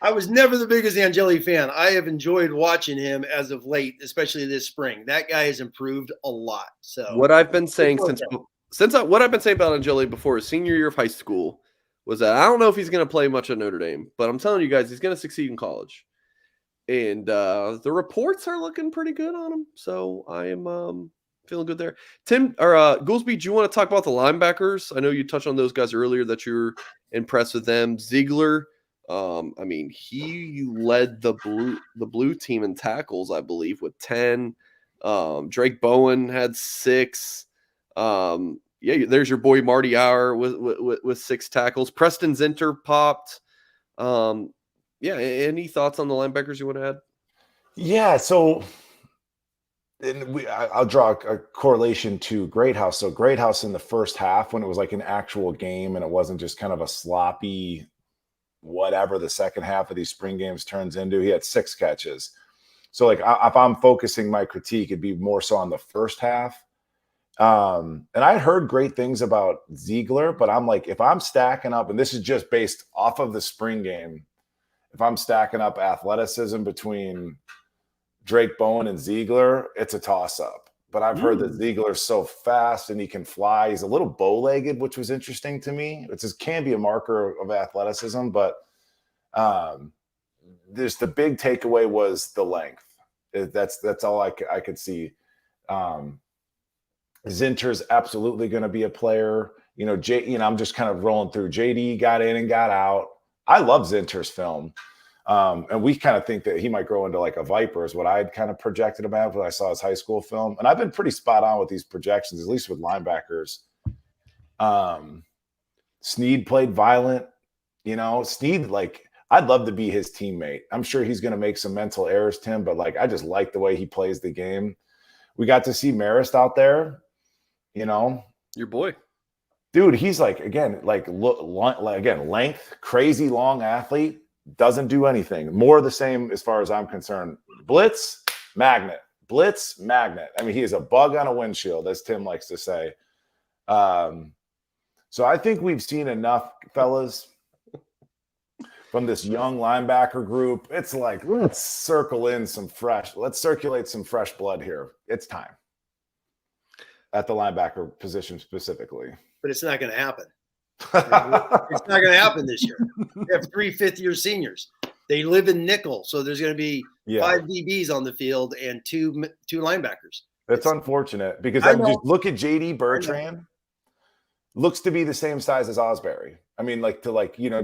I was never the biggest Angeli fan. I have enjoyed watching him as of late, especially this spring. That guy has improved a lot. So what I've been saying what I've been saying about Angeli before his senior year of high school was that I don't know if he's going to play much at Notre Dame, but I'm telling you guys, he's going to succeed in college. And the reports are looking pretty good on him. So I am feeling good there. Tim or Goolsby, do you want to talk about the linebackers? I know you touched on those guys earlier that you're impressed with them. Ziegler. I mean, he led the blue team in tackles, I believe, with 10. Drake Bowen had 6. There's your boy Marty Hour with 6 tackles. Preston Zinter popped. Any thoughts on the linebackers you want to add? Yeah, so I'll draw a correlation to Greathouse. So Greathouse in the first half, when it was like an actual game and it wasn't just kind of a sloppy whatever the second half of these spring games turns into, he had 6 catches. So like if I'm focusing my critique, it'd be more so on the first half. And I heard great things about Ziegler, but I'm like, if I'm stacking up, and this is just based off of the spring game, if I'm stacking up athleticism between Drake Bowen and Ziegler, it's a toss-up. But I've heard that Ziegler's so fast and he can fly. He's a little bow-legged, which was interesting to me. It can be a marker of athleticism, but there's the big takeaway was the length. That's all I could see. Zinter's absolutely going to be a player. I'm just kind of rolling through. JD got in and got out. I love Zinter's film. And we kind of think that he might grow into like a Viper is what I had kind of projected him at when I saw his high school film. And I've been pretty spot on with these projections, at least with linebackers. Sneed played violent. Sneed, like, I'd love to be his teammate. I'm sure he's going to make some mental errors, Tim, but like, I just like the way he plays the game. We got to see Marist out there, Your boy. Dude, he's like, again, length, crazy long athlete. Doesn't do anything. More of the same as far as I'm concerned. Blitz, magnet. Blitz, magnet. I mean, he is a bug on a windshield, as Tim likes to say. So I think we've seen enough, fellas, from this young linebacker group. It's like, let's circulate some fresh blood here. It's time. At the linebacker position specifically. But it's not going to happen. It's not going to happen this year. We have 3 fifth-year seniors. They live in nickel, so there's going to be 5 DBs on the field and two linebackers. That's unfortunate because I just look at JD Bertrand. Looks to be the same size as Osbury. I mean,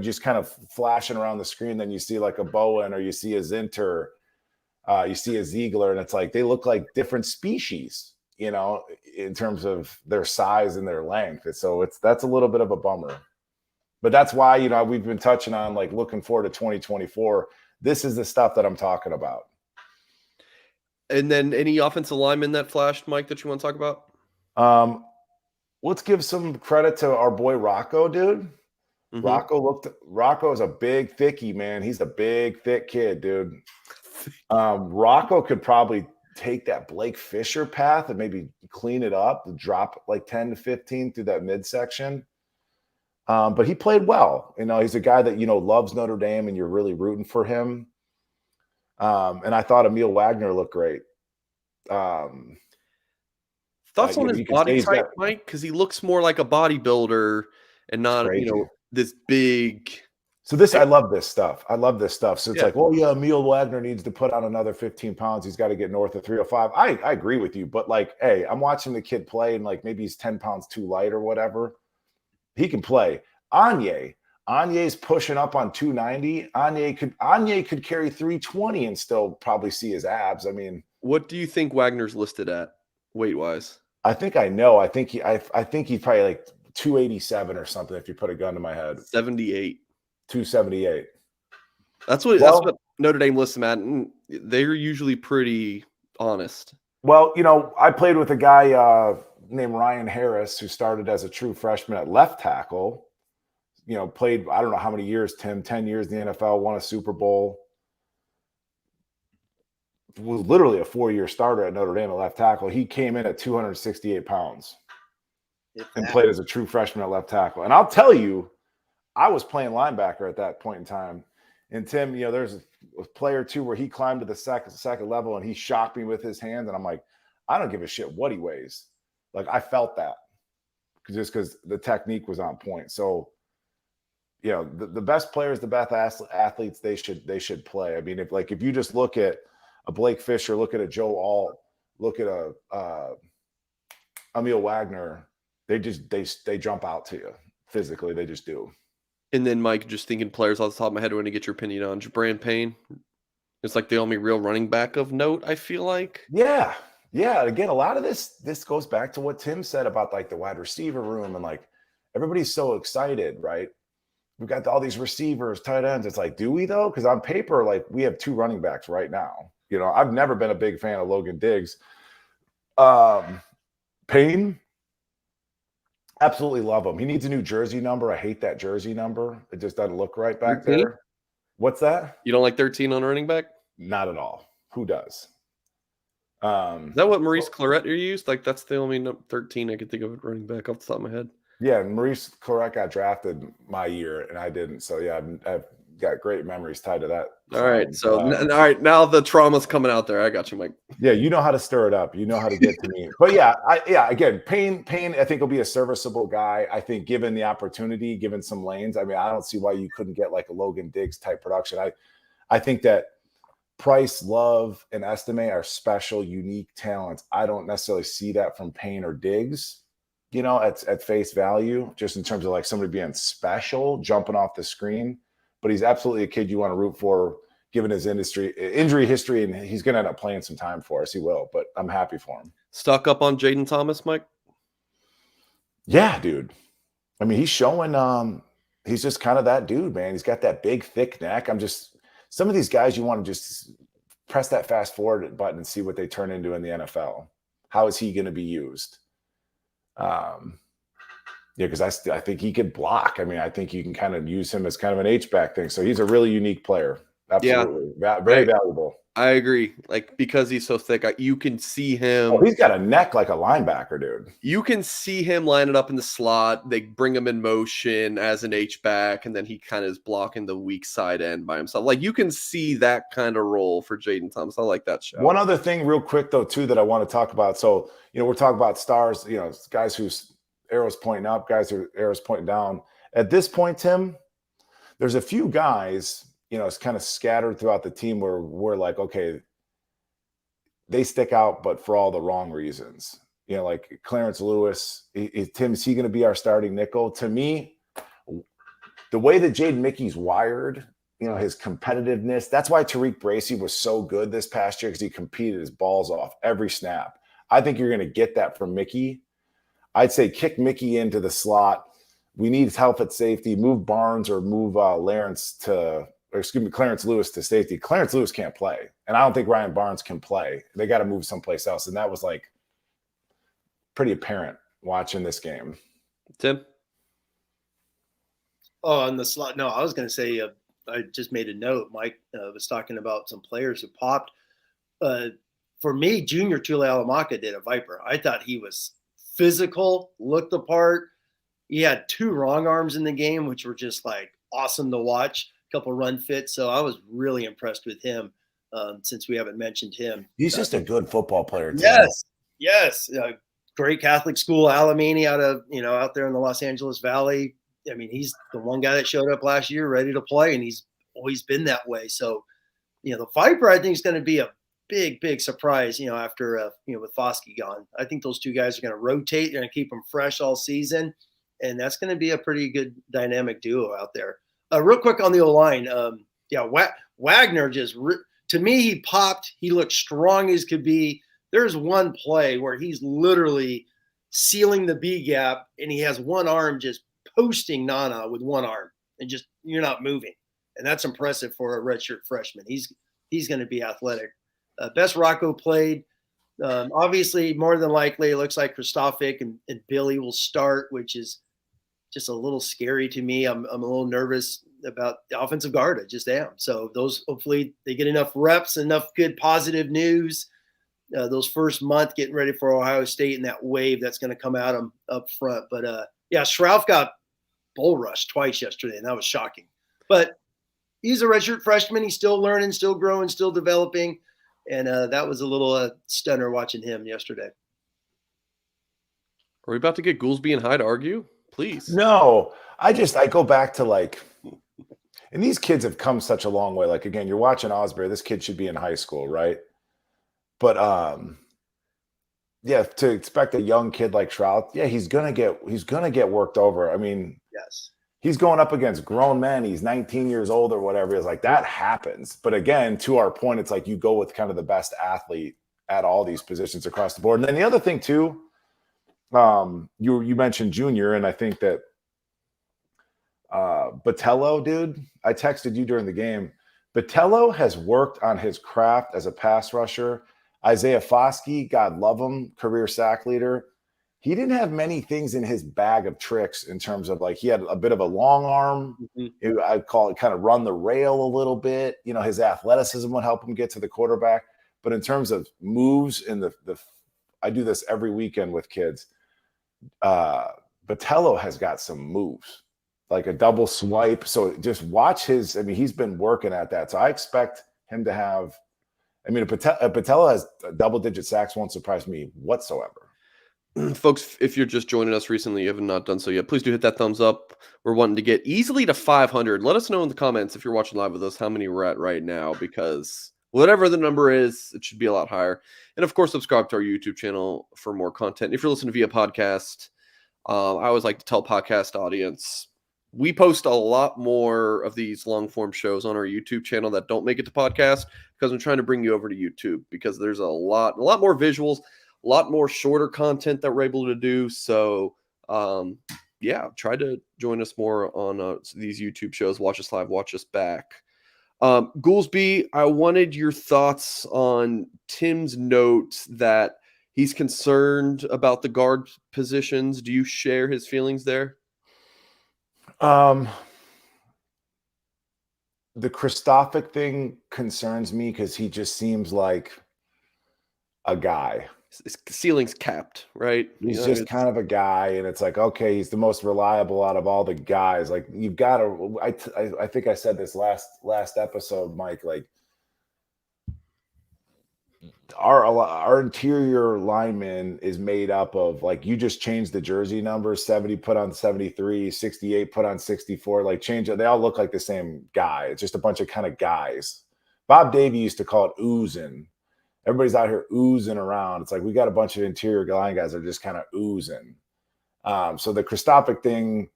just kind of flashing around the screen. Then you see like a Bowen or you see a Zinter, you see a Ziegler, and it's like they look like different species. In terms of their size and their length. So that's a little bit of a bummer. But that's why, we've been touching on like looking forward to 2024. This is the stuff that I'm talking about. And then any offensive linemen that flashed, Mike, that you want to talk about? Let's give some credit to our boy Rocco, dude. Mm-hmm. Rocco is a big thickie, man. He's a big, thick kid, dude. Rocco could probably take that Blake Fisher path and maybe clean it up, drop like 10 to 15 through that midsection. But he played well. He's a guy that, loves Notre Dame and you're really rooting for him. And I thought Emil Wagner looked great. Thoughts on his body type, Mike? Because he looks more like a bodybuilder and not, this big. So I love this stuff. So it's like, Emil Wagner needs to put on another 15 pounds. He's got to get north of 305. I agree with you. But like, hey, I'm watching the kid play and like maybe he's 10 pounds too light or whatever. He can play. Anye's pushing up on 290. Anye could carry 320 and still probably see his abs. I mean, what do you think Wagner's listed at weight-wise? I think I know. I think he's probably like 287 or something if you put a gun to my head. 78. 278. That's what Notre Dame lists him at, and they're usually pretty honest. Well, I played with a guy named Ryan Harris who started as a true freshman at left tackle. Played, I don't know how many years, Tim, 10 years in the NFL, won a Super Bowl. Was literally a 4-year starter at Notre Dame at left tackle. He came in at 268 pounds and played as a true freshman at left tackle. And I'll tell you, I was playing linebacker at that point in time. And Tim, there's a player too where he climbed to the second level and he shocked me with his hands. And I'm like, I don't give a shit what he weighs. Like I felt that just because the technique was on point. So, the best players, the best athletes, they should play. I mean, if you just look at a Blake Fisher, look at a Joe Alt, look at a Emil Wagner, they jump out to you physically. They just do. And then, Mike, just thinking players off the top of my head, I want to get your opinion on Jabran Payne. It's like the only real running back of note, I feel like. Yeah. Again, a lot of this goes back to what Tim said about like the wide receiver room and like everybody's so excited, right? We've got all these receivers, tight ends. It's like, do we though? Because on paper, like we have 2 running backs right now. I've never been a big fan of Logan Diggs. Payne, absolutely love him. He needs a new jersey number. I hate that jersey number. It just doesn't look right back 13? There. What's that? You don't like 13 on running back? Not at all. Who does? Is that what Maurice Claret used? Like that's the only 13 I could think of running back off the top of my head. Yeah, Maurice Claret got drafted my year, and I didn't. So yeah, I've got great memories tied to that. All right, now the trauma's coming out there. I got you, Mike. Yeah, you know how to stir it up. You know how to get to me. But again, Payne, I think will be a serviceable guy. I think given the opportunity, given some lanes, I mean, I don't see why you couldn't get like a Logan Diggs type production. I think that Price, Love, and Estime are special, unique talents. I don't necessarily see that from Payne or Diggs. At face value, just in terms of like somebody being special, jumping off the screen. But he's absolutely a kid you want to root for, given his injury history, and he's going to end up playing some time for us. He will, but I'm happy for him. Stuck up on Jaden Thomas, Mike? Yeah, dude. I mean, he's showing he's just kind of that dude, man. He's got that big, thick neck. Some of these guys you want to just press that fast forward button and see what they turn into in the NFL. How is he going to be used? Because I think he could block. I mean, I think you can kind of use him as kind of an H-back thing. So he's a really unique player. Absolutely. Yeah, very valuable. I agree. Like, because he's so thick, you can see him. Oh, he's got a neck like a linebacker, dude. You can see him lining up in the slot. They bring him in motion as an H-back, and then he kind of is blocking the weak side end by himself. Like, you can see that kind of role for Jaden Thomas. I like that show. One other thing real quick, though, too, that I want to talk about. So, we're talking about stars, guys whose arrows pointing up, guys whose arrows pointing down. At this point, Tim, there's a few guys, it's kind of scattered throughout the team where we're like, okay, they stick out, but for all the wrong reasons. Like Clarence Lewis, Tim, is he going to be our starting nickel? To me, the way that Jaden Mickey's wired, his competitiveness, that's why Tariq Bracy was so good this past year, because he competed his balls off every snap. I think you're going to get that from Mickey. I'd say kick Mickey into the slot we need help at safety. Move Barnes or move Clarence Lewis to safety. Clarence Lewis can't play, and I don't think Ryan Barnes can play. They got to move someplace else, and that was like pretty apparent watching this game. Tim? Oh, on the slot. No, I was going to say, I just made a note. Mike was talking about some players who popped. For me, Junior Tuilalamaka did a Viper. I thought he was physical, looked the part. He had 2 wrong arms in the game, which were just like awesome to watch. A couple run fits. So I was really impressed with him since we haven't mentioned him. He's just a good football player, too. Yes. Great Catholic school, Alamany out there in the Los Angeles Valley. I mean, he's the one guy that showed up last year ready to play, and he's always been that way. So, the Viper, I think, is going to be a big, big surprise, after, with Foskey gone. I think those 2 guys are going to rotate. They're going to keep them fresh all season, and that's going to be a pretty good dynamic duo out there. Real quick on the O-line, Wagner to me, he popped. He looked strong as could be. There's one play where he's literally sealing the B gap, and he has one arm just posting Nana with one arm, and just you're not moving, and that's impressive for a redshirt freshman. He's going to be athletic. Best Rocco played. Obviously, more than likely, it looks like Kristofic and Billy will start, which is just a little scary to me. I'm a little nervous about the offensive guard. I just am. So those, hopefully, they get enough reps, enough good positive news. Those first month getting ready for Ohio State and that wave that's going to come at them up front. But Schrauf got bull rushed twice yesterday, and that was shocking. But he's a redshirt freshman. He's still learning, still growing, still developing. And that was a little stunner watching him yesterday. Are we about to get Goolsby and Hyde argue? Please. No, I go back to and these kids have come such a long way. Like, again, you're watching Osbury. This kid should be in high school, right? But to expect a young kid like Shroud, he's gonna get worked over. I mean, yes, he's going up against grown men. He's 19 years old or whatever. It's like that happens. But again, to our point, it's like you go with kind of the best athlete at all these positions across the board. And then the other thing too, you mentioned Junior, and I think that Botello, dude, I texted you during the game. Botello has worked on his craft as a pass rusher. Isaiah Foskey, God love him, career sack leader. He didn't have many things in his bag of tricks in terms of he had a bit of a long arm. Mm-hmm. I'd call it kind of run the rail a little bit. His athleticism would help him get to the quarterback. But in terms of moves in I do this every weekend with kids. Botello has got some moves, like a double swipe. So just watch he's been working at that. So I expect him to have, Botello has double-digit sacks won't surprise me whatsoever. Folks, if you're just joining us recently, you have not done so yet, please do hit that thumbs up. We're wanting to get easily to 500. Let us know in the comments if you're watching live with us how many we're at right now, because whatever the number is, it should be a lot higher. And of course, subscribe to our YouTube channel for more content. If you're listening via podcast, I always like to tell podcast audience, we post a lot more of these long-form shows on our YouTube channel that don't make it to podcast, because I'm trying to bring you over to YouTube, because there's a lot more visuals, a lot more shorter content that we're able to do. So, try to join us more on these YouTube shows. Watch us live, watch us back. Goolsby, I wanted your thoughts on Tim's note that he's concerned about the guard positions. Do you share his feelings there? The Kristofic thing concerns me because he just seems like a guy. His ceiling's capped, right? He's just kind of a guy, and it's like, okay, he's the most reliable out of all the guys. Like, you've got to. I think I said this last episode, Mike. Like, our interior lineman is made up of, like, you just change the jersey numbers, 70 put on 73, 68 put on 64, like change it. They all look like the same guy. It's just a bunch of kind of guys. Bob Davey used to call it oozing. Everybody's out here oozing around. It's like we got a bunch of interior line guys that are just kind of oozing. So the Kristofic thing,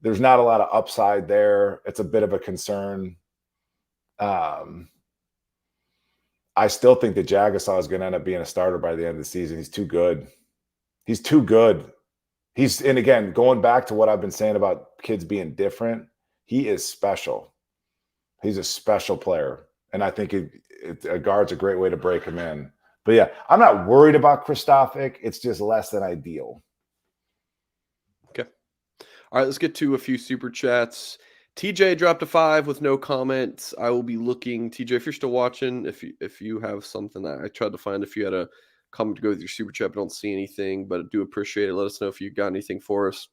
there's not a lot of upside there. It's a bit of a concern. I still think that Jagasaw is going to end up being a starter by the end of the season. He's too good. And again, going back to what I've been saying about kids being different, he is special. He's a special player. And I think a guard's a great way to break him in. But yeah, I'm not worried about Kristofic. It's just less than ideal. Okay. All right, let's get to a few super chats. TJ dropped a 5 with no comments. I will be looking. TJ, if you're still watching, if you have something, I tried to find if you had a comment to go with your super chat, but don't see anything. But I do appreciate it. Let us know if you got anything for us.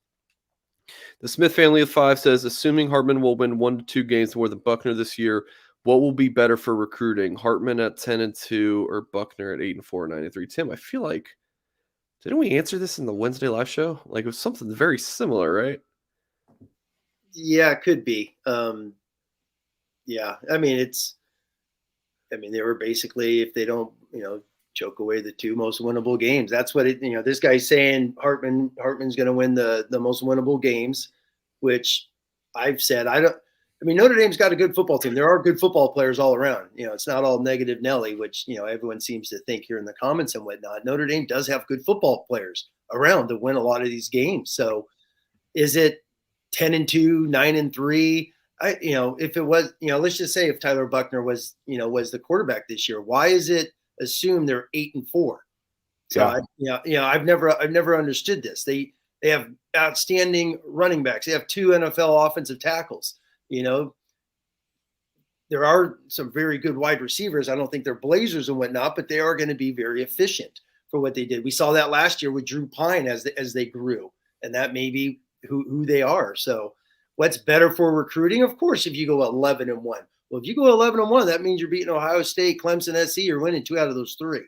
The Smith family of 5 says, assuming Hartman will win 1 to 2 games more than Buchner this year, what will be better for recruiting? Hartman at 10-2 or Buchner at 8-4, 9-3? Tim, I feel like, didn't we answer this in the Wednesday live show? Like, it was something very similar, right? Yeah, it could be. Yeah, I mean, they were basically, if they don't, choke away the 2 most winnable games. That's what this guy's saying. Hartman's going to win the most winnable games, which I've said, Notre Dame's got a good football team. There are good football players all around. It's not all negative Nelly, which, everyone seems to think here in the comments and whatnot. Notre Dame does have good football players around to win a lot of these games. So is it 10-2, 9-3? If it was, let's just say if Tyler Buchner was the quarterback this year, why is it assumed they're 8-4? So yeah. I've never understood this. They have outstanding running backs. They have 2 NFL offensive tackles. There are some very good wide receivers. I don't think they're blazers and whatnot, but they are going to be very efficient for what they did. We saw that last year with Drew Pine as they grew, and that may be who they are. So what's better for recruiting? Of course, if you go 11-1. Well, if you go 11-1, that means you're beating Ohio State, Clemson, SC. You're winning 2 out of those 3.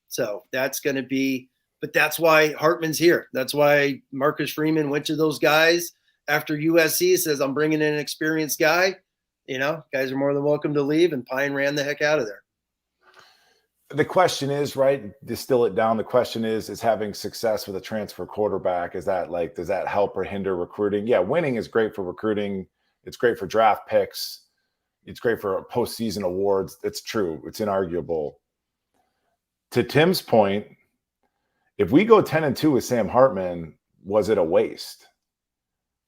So that's going to be, but that's why Hartman's here. That's why Marcus Freeman went to those guys after USC, says, I'm bringing in an experienced guy. Guys are more than welcome to leave, and Pine ran the heck out of there. The question is, right, distill it down. The question is having success with a transfer quarterback, does that help or hinder recruiting? Yeah, winning is great for recruiting. It's great for draft picks. It's great for postseason awards. It's true. It's inarguable. To Tim's point, if we go 10-2 with Sam Hartman, was it a waste?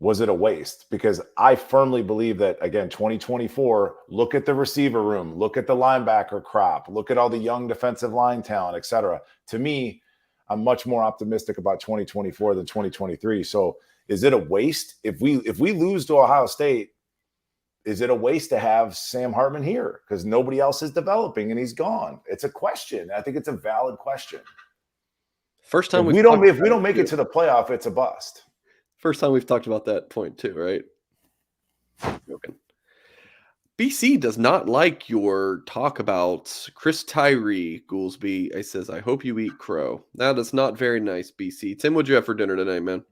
Was it a waste? Because I firmly believe that, again, 2024, look at the receiver room, look at the linebacker crop, look at all the young defensive line talent, et cetera. To me, I'm much more optimistic about 2024 than 2023. So is it a waste? If we lose to Ohio State, is it a waste to have Sam Hartman here? Because nobody else is developing and he's gone. It's a question. I think it's a valid question. First time if we don't make it to the playoff, it's a bust. First time we've talked about that point too, right? Joking. BC does not like your talk about Chris Tyree, Goolsby. He says, I hope you eat crow. That is not very nice, BC. Tim, what'd you have for dinner tonight, man?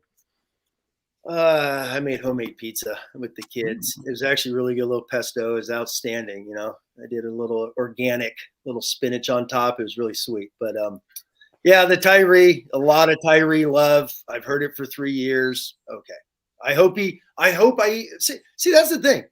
I made homemade pizza with the kids. It was actually really good. A little pesto. It was outstanding. I did a little organic, little spinach on top. It was really sweet. But yeah, the Tyree, a lot of Tyree love. I've heard it for 3 years. Okay. I hope see, that's the thing.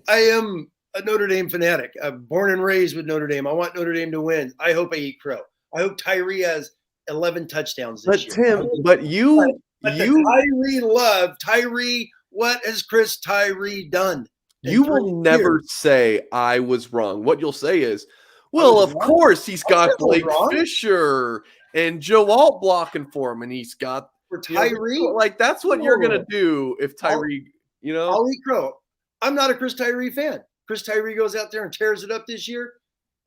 I am a Notre Dame fanatic. I'm born and raised with Notre Dame. I want Notre Dame to win. I hope I eat crow. I hope Tyree has 11 touchdowns this year. Tim, but the Tyree love. Tyree, what has Chris Tyree done? You will never say I was wrong. What you'll say is, well, of course he's got Blake Fisher and Joe Alt blocking for him, and he's got for Tyree. That's what you're gonna do if Tyree. I'll eat crow. I'm not a Chris Tyree fan. Chris Tyree goes out there and tears it up this year.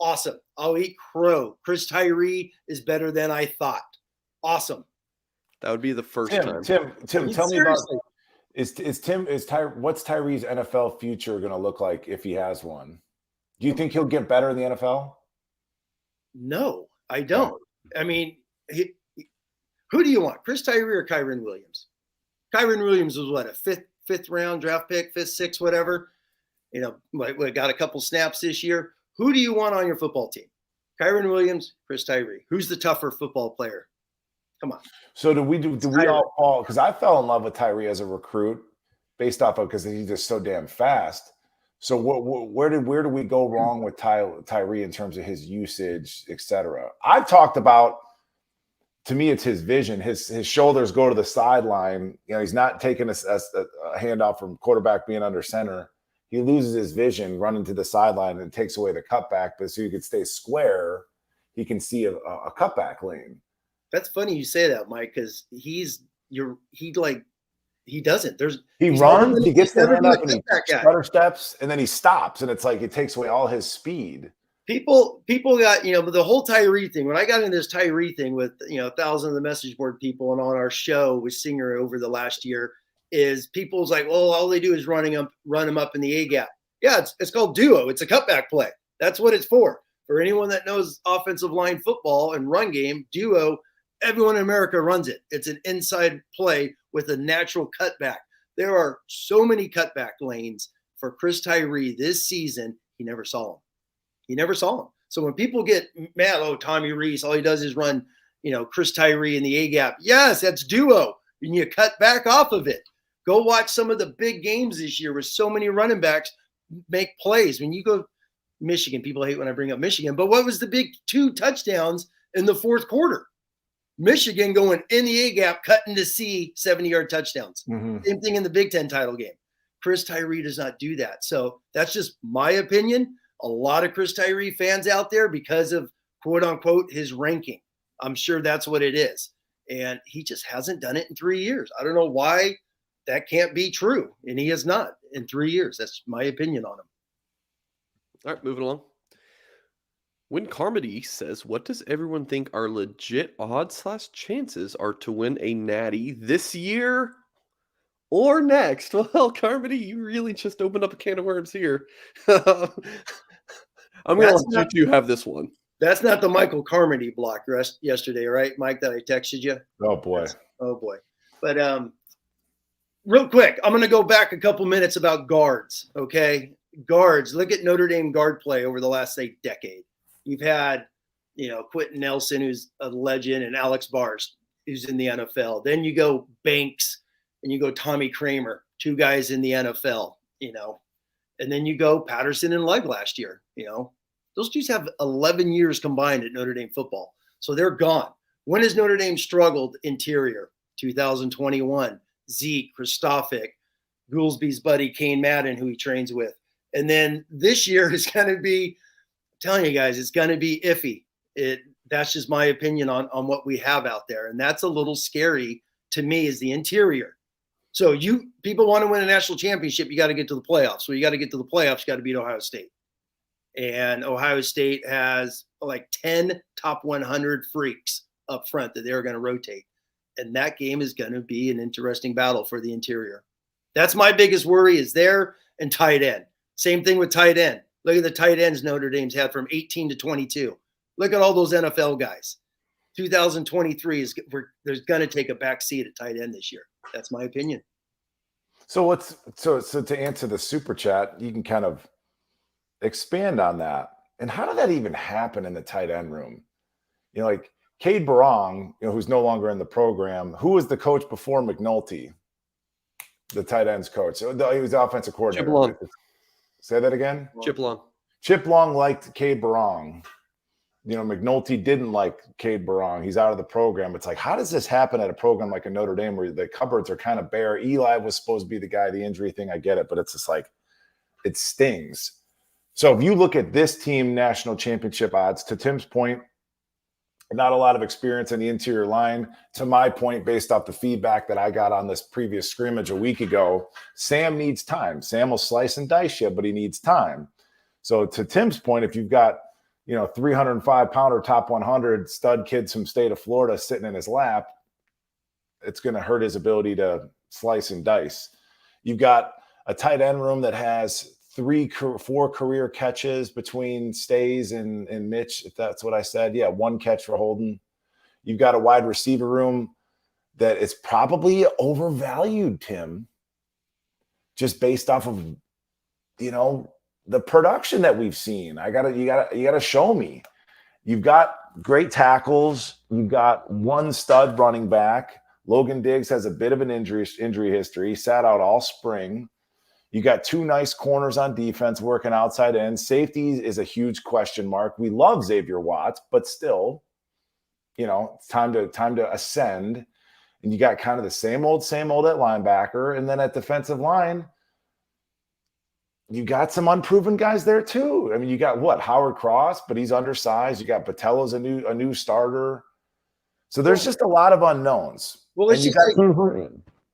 Awesome. I'll eat crow. Chris Tyree is better than I thought. Awesome. That would be the first time. Tim, tell me about what's Tyree's NFL future going to look like if he has one? Do you think he'll get better in the NFL? No, I don't. I mean, who do you want, Chris Tyree or Kyren Williams? Kyren Williams was what, a fifth round draft pick, 5th, 6th, whatever. We got a couple snaps this year. Who do you want on your football team? Kyren Williams, Chris Tyree. Who's the tougher football player? Come on. So do we all fall? Because I fell in love with Tyree as a recruit based off of because he's just so damn fast. So where do we go wrong with Tyree in terms of his usage, et cetera? I've talked about to me, it's his vision. His shoulders go to the sideline. You know, he's not taking a handoff from quarterback being under center. He loses his vision running to the sideline and takes away the cutback. But so you could stay square, he can see a cutback lane. That's funny you say that, Mike, because he doesn't. He runs, he gets the hand up and he stutter steps, and then he stops, and it's like it takes away all his speed. People got, the whole Tyree thing. When I got into this Tyree thing with, thousands of the message board people and on our show with Singer over the last year, is people's like, well, all they do is run him up in the A gap. Yeah, it's called duo. It's a cutback play. That's what it's for. For anyone that knows offensive line football and run game, duo, everyone in America runs it. It's an inside play with a natural cutback. There are so many cutback lanes for Chris Tyree this season. He never saw them. So when people get mad, oh, Tommy Rees, all he does is run, Chris Tyree in the A gap. Yes, that's duo. And you cut back off of it. Go watch some of the big games this year where so many running backs make plays. When you go Michigan, people hate when I bring up Michigan, but what was the big 2 touchdowns in the fourth quarter? Michigan going in the A gap, cutting to C, 70-yard touchdowns. Mm-hmm. Same thing in the Big Ten title game. Chris Tyree does not do that. So that's just my opinion. A lot of Chris Tyree fans out there because of quote unquote his ranking. I'm sure that's what it is. And he just hasn't done it in 3 years. I don't know why that can't be true. And he has not in 3 years. That's my opinion on him. All right, moving along. When Carmody says, what does everyone think our legit odds/chances are to win a natty this year or next? Well, Carmody, you really just opened up a can of worms here. I'm going to let you two have this one. That's not the Michael Carmody block yesterday, right, Mike, that I texted you? Oh, boy. But real quick, I'm going to go back a couple minutes about guards, okay? Guards, look at Notre Dame guard play over the last, say, decade. You've had, Quentin Nelson, who's a legend, and Alex Bars, who's in the NFL. Then you go Banks, and you go Tommy Kramer, 2 guys in the NFL, and then you go Patterson and Legg last year, Those dudes have 11 years combined at Notre Dame football. So they're gone. When has Notre Dame struggled interior? 2021. Zeke, Kristofic, Goolsby's buddy, Kane Madden, who he trains with. And then this year is going to be, I'm telling you guys, it's going to be iffy. That's just my opinion on what we have out there. And that's a little scary to me is the interior. So people want to win a national championship, you got to get to the playoffs. So you got to get to the playoffs, you got to beat Ohio State. And Ohio State has like 10 top 100 freaks up front that they're going to rotate. And that game is going to be an interesting battle for the interior. That's my biggest worry is there and tight end. Same thing with tight end. Look at the tight ends Notre Dame's had from 18 to 22. Look at all those NFL guys. 2023 there's going to take a back seat at tight end this year. That's my opinion. So to answer the super chat, you can kind of expand on that. And how did that even happen in the tight end room? Like Cade Barong, who's no longer in the program, who was the coach before McNulty, the tight ends coach? He was the offensive coordinator. Chip Long. Say that again? Chip Long. Chip Long liked Cade Barong. McNulty didn't like Cade Barong. He's out of the program. It's like, how does this happen at a program like a Notre Dame where the cupboards are kind of bare? Eli was supposed to be the guy, the injury thing, I get it, but it's just like, it stings. So if you look at this team national championship odds, to Tim's point, not a lot of experience in the interior line. To my point, based off the feedback that I got on this previous scrimmage a week ago, Sam needs time. Sam will slice and dice you, but he needs time. So to Tim's point, if you've got 305-pounder top 100 stud kids from state of Florida sitting in his lap, it's going to hurt his ability to slice and dice. You've got a tight end room that has 4 career catches between Stays and Mitch, if that's what I said. Yeah, 1 catch for Holden. You've got a wide receiver room that is probably overvalued, Tim, just based off of, the production that we've seen. You gotta show me. You've got great tackles. You've got 1 stud running back. Logan Diggs has a bit of an injury history. He sat out all spring. You got 2 nice corners on defense working outside ends. Safety is a huge question mark. We love Xavier Watts, but still, it's time to ascend. And you got kind of the same old at linebacker. And then at defensive line, you got some unproven guys there too. I mean, you got Howard Cross, but he's undersized. You got Patello's a new starter. So there's just a lot of unknowns. Well, let's just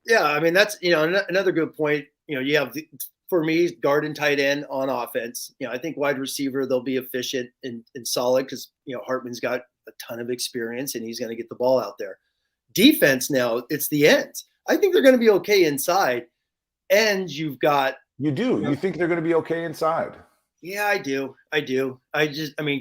yeah, I mean, that's, another good point. You have, for me, guard and tight end on offense. I think wide receiver, they'll be efficient and solid because, Hartman's got a ton of experience and he's going to get the ball out there. Defense now, it's the ends. I think they're going to be okay inside. And you've got. You do? You think they're going to be okay inside? Yeah, I do.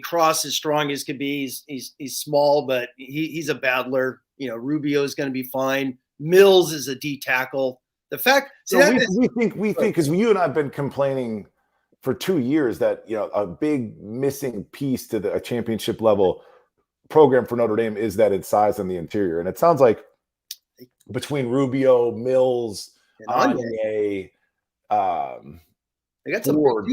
Cross is strong as could be. He's small, but he's a battler. Rubio is going to be fine. Mills is a D tackle. The fact we think because you and I have been complaining for 2 years that a big missing piece to a championship level program for Notre Dame is that it's size on the interior, and it sounds like between Rubio, Mills, Anye, they got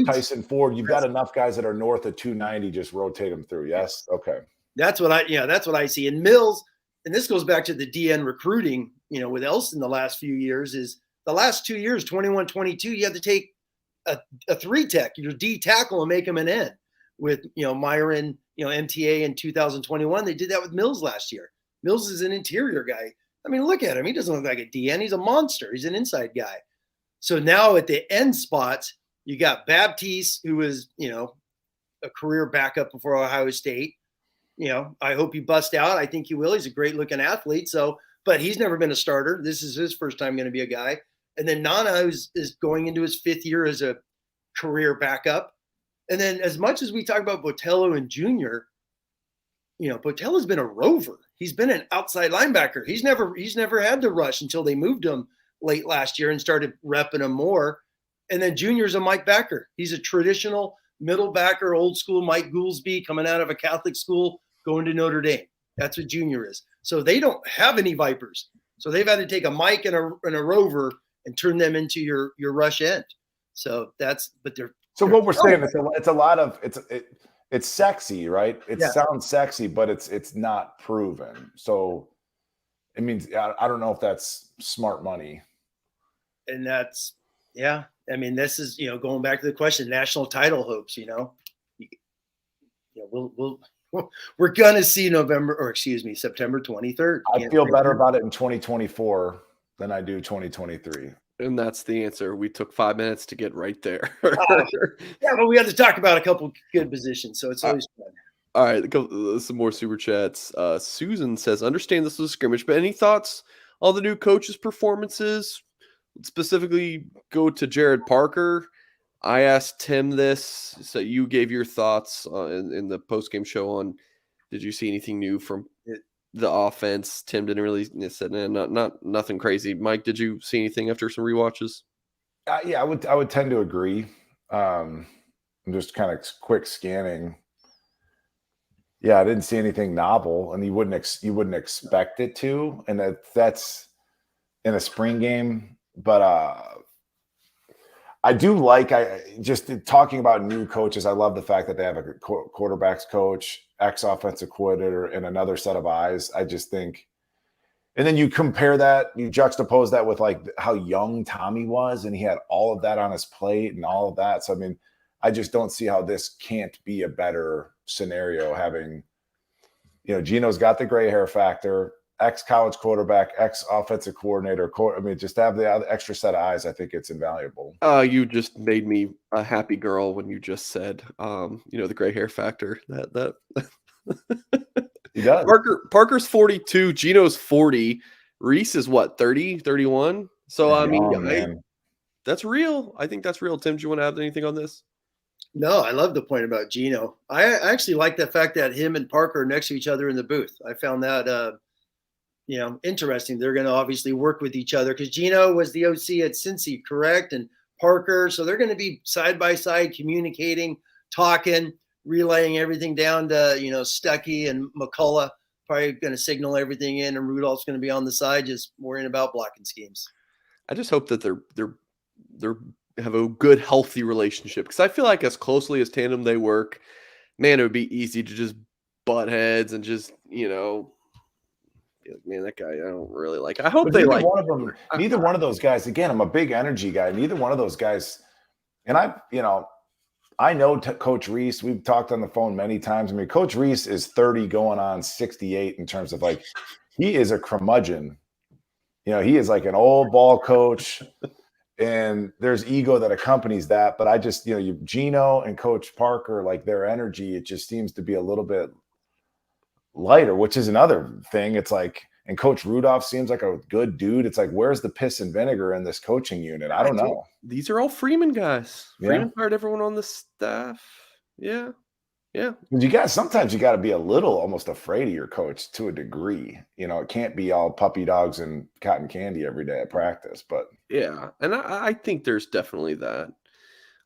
Tyson Ford, you've got enough guys that are north of 290. Just rotate them through. Yes, okay. That's what I see. And Mills, and this goes back to the DN recruiting. With Elston the last few years is the last 2 years, 21, 22, you have to take a 3 tech, your D tackle, and make him an N. With Myron, MTA in 2021, they did that with Mills last year. Mills is an interior guy. I mean, look at him. He doesn't look like a DN. He's a monster. He's an inside guy. So now at the end spots, you got Baptiste, who is, a career backup before Ohio State. I hope he busts out. I think he will. He's a great looking athlete. But he's never been a starter. This is his first time going to be a guy. And then Nana is going into his 5th year as a career backup. And then as much as we talk about Botello and Junior, Botello's been a rover. He's been an outside linebacker. He's never had to rush until they moved him late last year and started repping him more. And then Junior's a Mike backer. He's a traditional middle backer, old school Mike Goolsby coming out of a Catholic school, going to Notre Dame. That's what Junior is. So they don't have any Vipers. So they've had to take a Mike and a rover and turn them into your rush end. So what we're saying, it's a lot of it's sexy, right? It sounds sexy, but it's not proven. So it means I don't know if that's smart money. And that's this is going back to the question, national title hopes. We're gonna see September 23rd. I feel better about it in 2024 than I do 2023. And that's the answer. We took 5 minutes to get right there. Yeah, but we had to talk about a couple good positions, so it's always fun. All right, some more super chats. Susan says, understand this was a scrimmage, but any thoughts on the new coach's performances? Specifically, go to Jared Parker. I asked Tim this, so you gave your thoughts in the post-game show on, did you see anything new from the offense? Tim didn't really said nothing crazy. Mike, did you see anything after some rewatches? Yeah, I would tend to agree. I'm just kind of quick scanning. Yeah, I didn't see anything novel, and you wouldn't expect it to, and that's in a spring game. But I do just talking about new coaches. I love the fact that they have a quarterbacks coach, ex-offensive coordinator, and another set of eyes. I just think, and then you juxtapose that with how young Tommy was, and he had all of that on his plate and all of that. So, I just don't see how this can't be a better scenario having, Gino's got the gray hair factor, ex-college quarterback, ex-offensive coordinator. Just to have the extra set of eyes, I think it's invaluable. You just made me a happy girl when you just said, the gray hair factor. That He does. Parker's 42, Gino's 40, Reese is what, 30, 31? So that's real. I think that's real. Tim, do you want to add anything on this? No, I love the point about Gino. I actually like the fact that him and Parker are next to each other in the booth. I found that interesting. They're going to obviously work with each other because Gino was the OC at Cincy, correct? And Parker. So they're going to be side by side communicating, talking, relaying everything down to, Stuckey and McCullough, probably going to signal everything in, and Rudolph's going to be on the side just worrying about blocking schemes. I just hope that they're have a good, healthy relationship, because I feel like as closely as tandem they work, man, it would be easy to just butt heads and just, like, man, that guy I don't really like. I hope But they neither like one of them. Neither one of those guys. Again, I'm a big energy guy. Neither one of those guys. And I know Coach Reese. We've talked on the phone many times. I mean, Coach Reese is 30 going on 68 in terms of like, he is a curmudgeon. He is like an old ball coach, and there's ego that accompanies that. But I just, Gino and Coach Parker, like their energy, it just seems to be a little bit lighter, which is another thing. It's like, and Coach Rudolph seems like a good dude. It's like, where's the piss and vinegar in this coaching unit? I don't know. These are all Freeman guys. Yeah. Freeman fired everyone on the staff. Yeah. Sometimes you got to be a little almost afraid of your coach to a degree. It can't be all puppy dogs and cotton candy every day at practice. But yeah, and I think there's definitely that.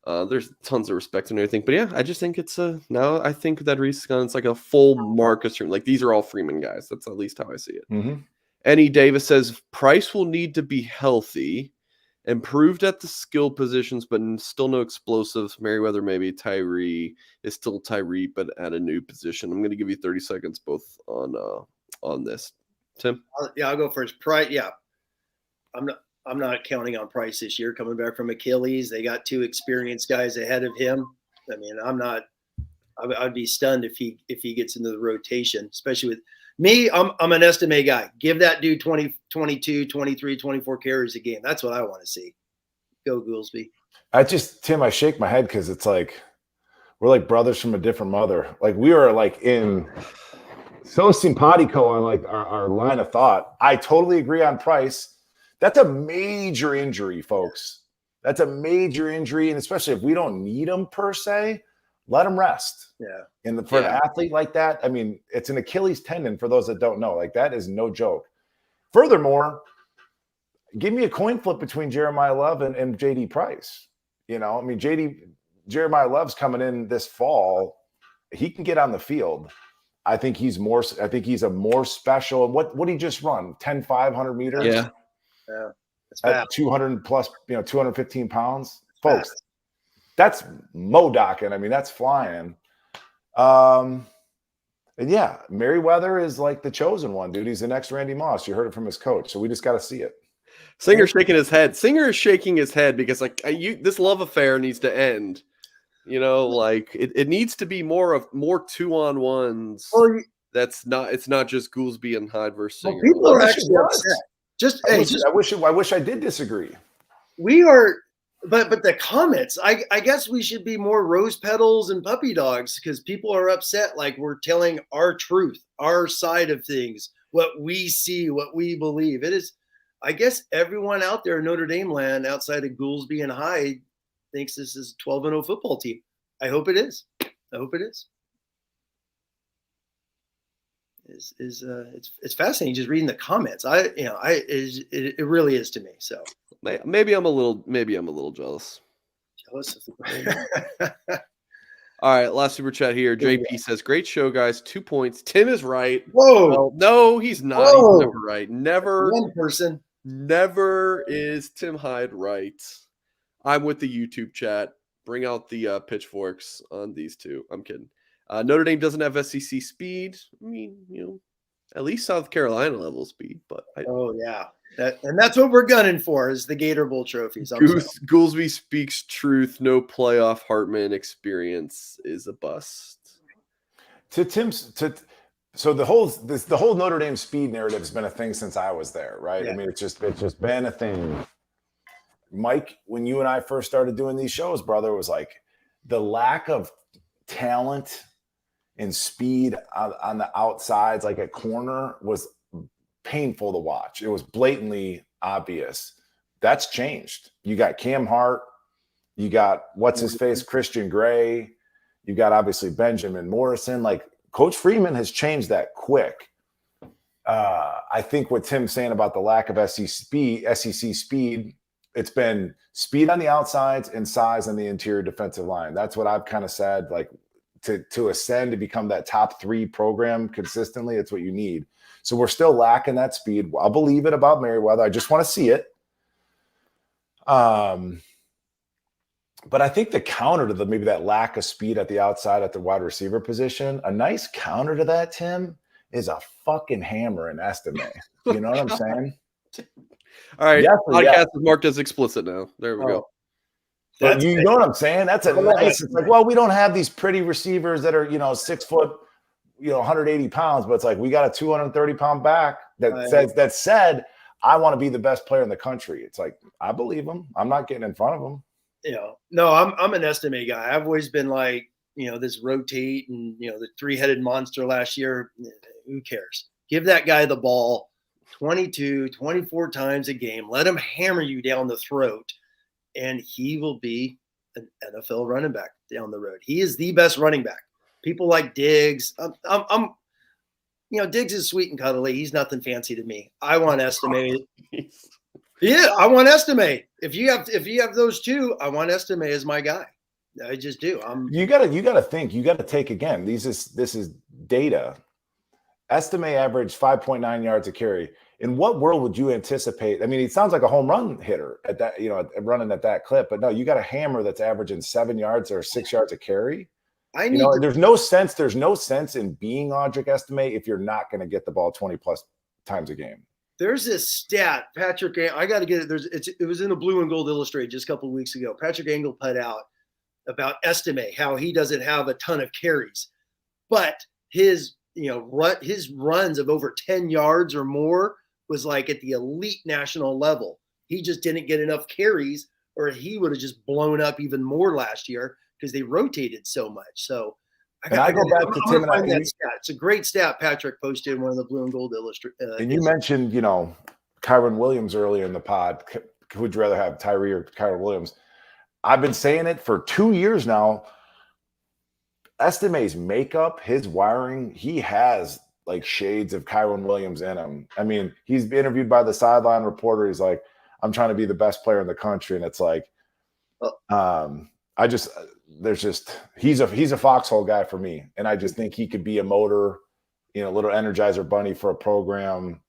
There's tons of respect and everything, but yeah, I just think it's now I think that Reese Gunn's like a full Marcus room. Like these are all Freeman guys. That's at least how I see it. Mm-hmm. Eddie Davis says Price will need to be healthy, improved at the skill positions, but still no explosives. Merriweather, maybe Tyree is still Tyree, but at a new position. I'm going to give you 30 seconds both on this. Tim? I'll go first. Price, yeah. I'm not counting on Price this year coming back from Achilles. They got 2 experienced guys ahead of him. I mean, I'd be stunned if he gets into the rotation, especially with me. I'm an estimate guy. Give that dude 20, 22, 23, 24 carries a game. That's what I want to see. Go Goolsby. Tim, I shake my head because it's like we're like brothers from a different mother. Like we are like in so simpatico on like our line of thought. I totally agree on Price. That's a major injury, folks. That's a major injury, and especially if we don't need him per se, let him rest. Yeah. And for an athlete like that, I mean, it's an Achilles tendon for those that don't know. Like that is no joke. Furthermore, give me a coin flip between Jeremiah Love and JD Price. I mean, Jeremiah Love's coming in this fall. He can get on the field. I think he's a more special. What did he just run? 500 meters? Yeah. Yeah. At 200 plus, 215 pounds. Folks, that's Modocking. I mean, that's flying. And yeah, Merriweather is like the chosen one, dude. He's the next Randy Moss. You heard it from his coach. So we just got to see it. Singer's shaking his head. Singer is shaking his head because like this love affair needs to end. Like it needs to be more 2-on-1s. Well, it's not just Goolsby and Hyde versus Singer. People are actually upset. I wish I did disagree. We are, but the comments, I guess we should be more rose petals and puppy dogs because people are upset. Like we're telling our truth, our side of things, what we see, what we believe. It is, I guess everyone out there in Notre Dame land outside of Goolsby and Hyde thinks this is a 12-0 football team. I hope it is. It's fascinating just reading the comments. It really is to me. So maybe I'm a little jealous. Jealous. All right, last super chat here. JP says, "Great show, guys. 2 points. Tim is right." Whoa! Well, no, he's not. Whoa. He's never right. Never. One person. Never is Tim Hyde right. I'm with the YouTube chat. Bring out the pitchforks on these two. I'm kidding. Notre Dame doesn't have SEC speed. I mean, at least South Carolina level speed. But that's what we're gunning for is the Gator Bowl trophies. Goolsby speaks truth. No playoff Hartman experience is a bust. So the whole Notre Dame speed narrative has been a thing since I was there, right? Yeah. I mean, it's just been a thing. Mike, when you and I first started doing these shows, brother, it was like the lack of talent and speed on the outsides, like at corner, was painful to watch. It was blatantly obvious. That's changed. You got Cam Hart, you got Christian Gray, you got obviously Benjamin Morrison. Like Coach Freeman has changed that quick. I think what Tim's saying about the lack of SEC speed, it's been speed on the outsides and size on the interior defensive line. That's what I've kind of said, like to ascend to become that top 3 program consistently, it's what you need. So we're still lacking that speed. I'll believe it about Merriweather. I just want to see it. But I think the counter to maybe that lack of speed at the outside at the wide receiver position, a nice counter to that, Tim, is a fucking hammer in Estime. You know what I'm saying? All right. Yes, Podcast yes. is marked as explicit now. There we go. But you know what I'm saying? That's a nice. It's like, well, we don't have these pretty receivers that are, 6 foot, 180 pounds, but it's like we got a 230-pound back that said, I want to be the best player in the country. It's like, I believe him. I'm not getting in front of him. No, I'm an Estime guy. I've always been like, this rotate and the 3-headed monster last year. Who cares? Give that guy the ball 22, 24 times a game. Let him hammer you down the throat, and he will be an NFL running back down the road. He is the best running back. People like Diggs. Diggs is sweet and cuddly. He's nothing fancy to me. I want Estime. Yeah, I want Estime. If you have those two, I want Estime as my guy. I just do. You gotta think. You gotta take again. This is data. Estime averaged 5.9 yards a carry. In what world would you anticipate? I mean, he sounds like a home run hitter at that, running at that clip. But no, you got a hammer that's averaging 7 yards or 6 yards a carry. There's no sense. There's no sense in being Audric Estime if you're not going to get the ball 20 plus times a game. There's this stat, Patrick. I got to get it. It was in the Blue and Gold Illustrated just a couple of weeks ago. Patrick Angle put out about Estime, how he doesn't have a ton of carries, but his runs of over 10 yards or more was like at the elite national level. He just didn't get enough carries, or he would have just blown up even more last year because they rotated so much. So I go back to Tim and I. It's a great stat Patrick posted in one of the Blue and Gold Illustrated. And you mentioned, Kyron Williams earlier in the pod. Would you rather have Tyree or Kyron Williams? I've been saying it for 2 years now. Estime's makeup, his wiring, he has like shades of Kyron Williams in him. I mean, he's been interviewed by the sideline reporter. He's like, I'm trying to be the best player in the country. And it's like, he's a foxhole guy for me. And I just think he could be a motor, little energizer bunny for a program.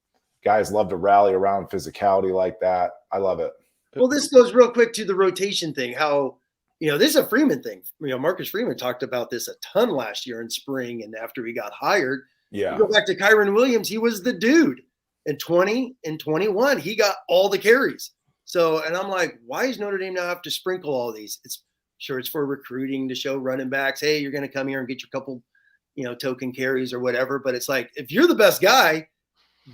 Guys love to rally around physicality like that. I love it. Well, this goes real quick to the rotation thing. How, this is a Freeman thing. Marcus Freeman talked about this a ton last year in spring and after he got hired. Yeah. You go back to Kyron Williams, he was the dude. In 20 and 21, he got all the carries. So, and I'm like, why does Notre Dame now have to sprinkle all these? It's for recruiting to show running backs, hey, you're going to come here and get your couple, token carries or whatever. But it's like, if you're the best guy,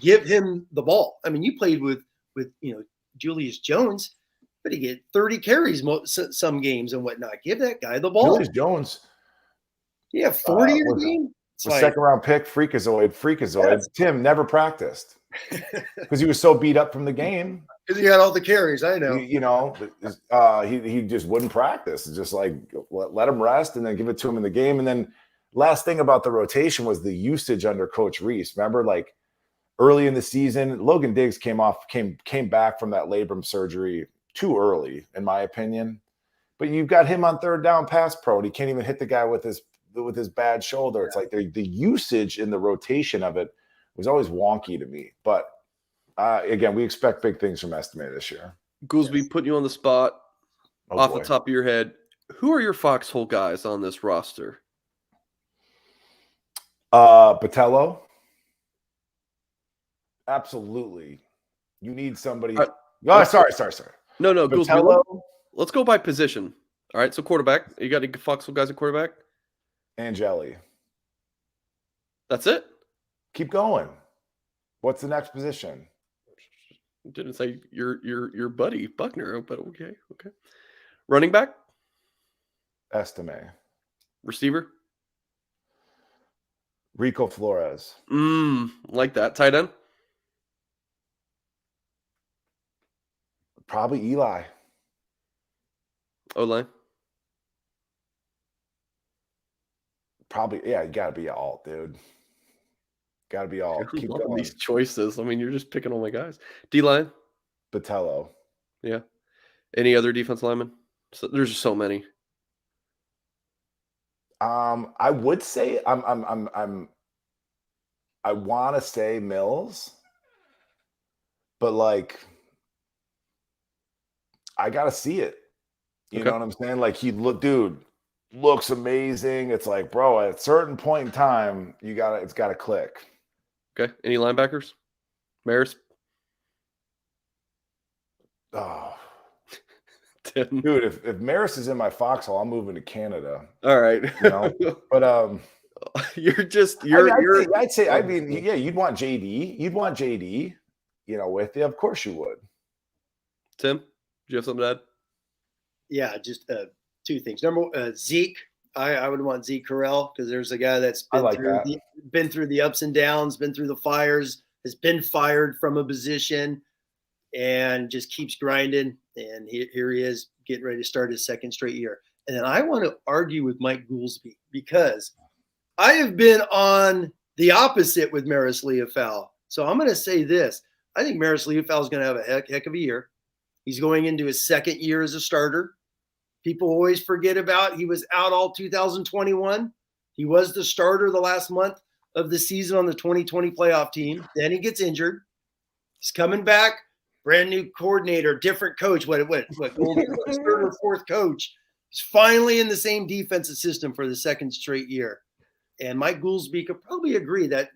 give him the ball. I mean, you played with Julius Jones, but he get 30 carries some games and whatnot. Give that guy the ball. Julius Jones. Yeah, 40 in a game. The second-round pick, freakazoid. Yes. Tim never practiced because he was so beat up from the game. Because he had all the carries, I know. He just wouldn't practice. It's just like let him rest and then give it to him in the game. And then last thing about the rotation was the usage under Coach Reese. Remember, like early in the season, Logan Diggs came back from that labrum surgery too early, in my opinion. But you've got him on third down pass pro, and he can't even hit the guy with his bad shoulder. Yeah. It's like the usage in the rotation of it was always wonky to me. But again, we expect big things from Estime this year. Goolsby, putting you on the spot off the top of your head. Who are your foxhole guys on this roster? Botello. Absolutely. You need somebody. Sorry. No, Botello. Goolsby, let's go by position. All right, so quarterback. You got any foxhole guys at quarterback? Angeli. That's it? Keep going. What's the next position? Didn't say your buddy Buchner, but okay. Running back? Estime. Receiver? Rico Flores. Like that. Tight end? Probably Eli. O-line? Probably, yeah, you got to be alt, dude. Got to be alt. Keep going. These choices. I mean, you're just picking all my guys. D-line? Botello. Yeah. Any other defense linemen? So, there's just so many. I would say I want to say Mills, but like I gotta see it. You know what I'm saying? Like looks amazing. It's like, bro, at a certain point in time, it's gotta click. Okay. Any linebackers? Maris? Oh, Tim? dude, if Maris is in my foxhole, I'm moving to Canada. All right. You know, but you're. yeah, you'd want JD. You'd want JD, with you. Of course you would. Tim, do you have something to add? Yeah, just two things. Number one, Zeke. I would want Zeke Correll because there's a guy that's been through the ups and downs, been through the fires, has been fired from a position, and just keeps grinding. And here he is getting ready to start his second straight year. And then I want to argue with Mike Goolsby because I have been on the opposite with Maris Leofau. So I'm going to say this. I think Maris Leofau is going to have a heck of a year. He's going into his second year as a starter. People always forget about he was out all 2021. He was the starter the last month of the season on the 2020 playoff team. Then he gets injured. He's coming back, brand new coordinator, different coach. What third or fourth coach? He's finally in the same defensive system for the second straight year. And Mike Goolsby could probably agree that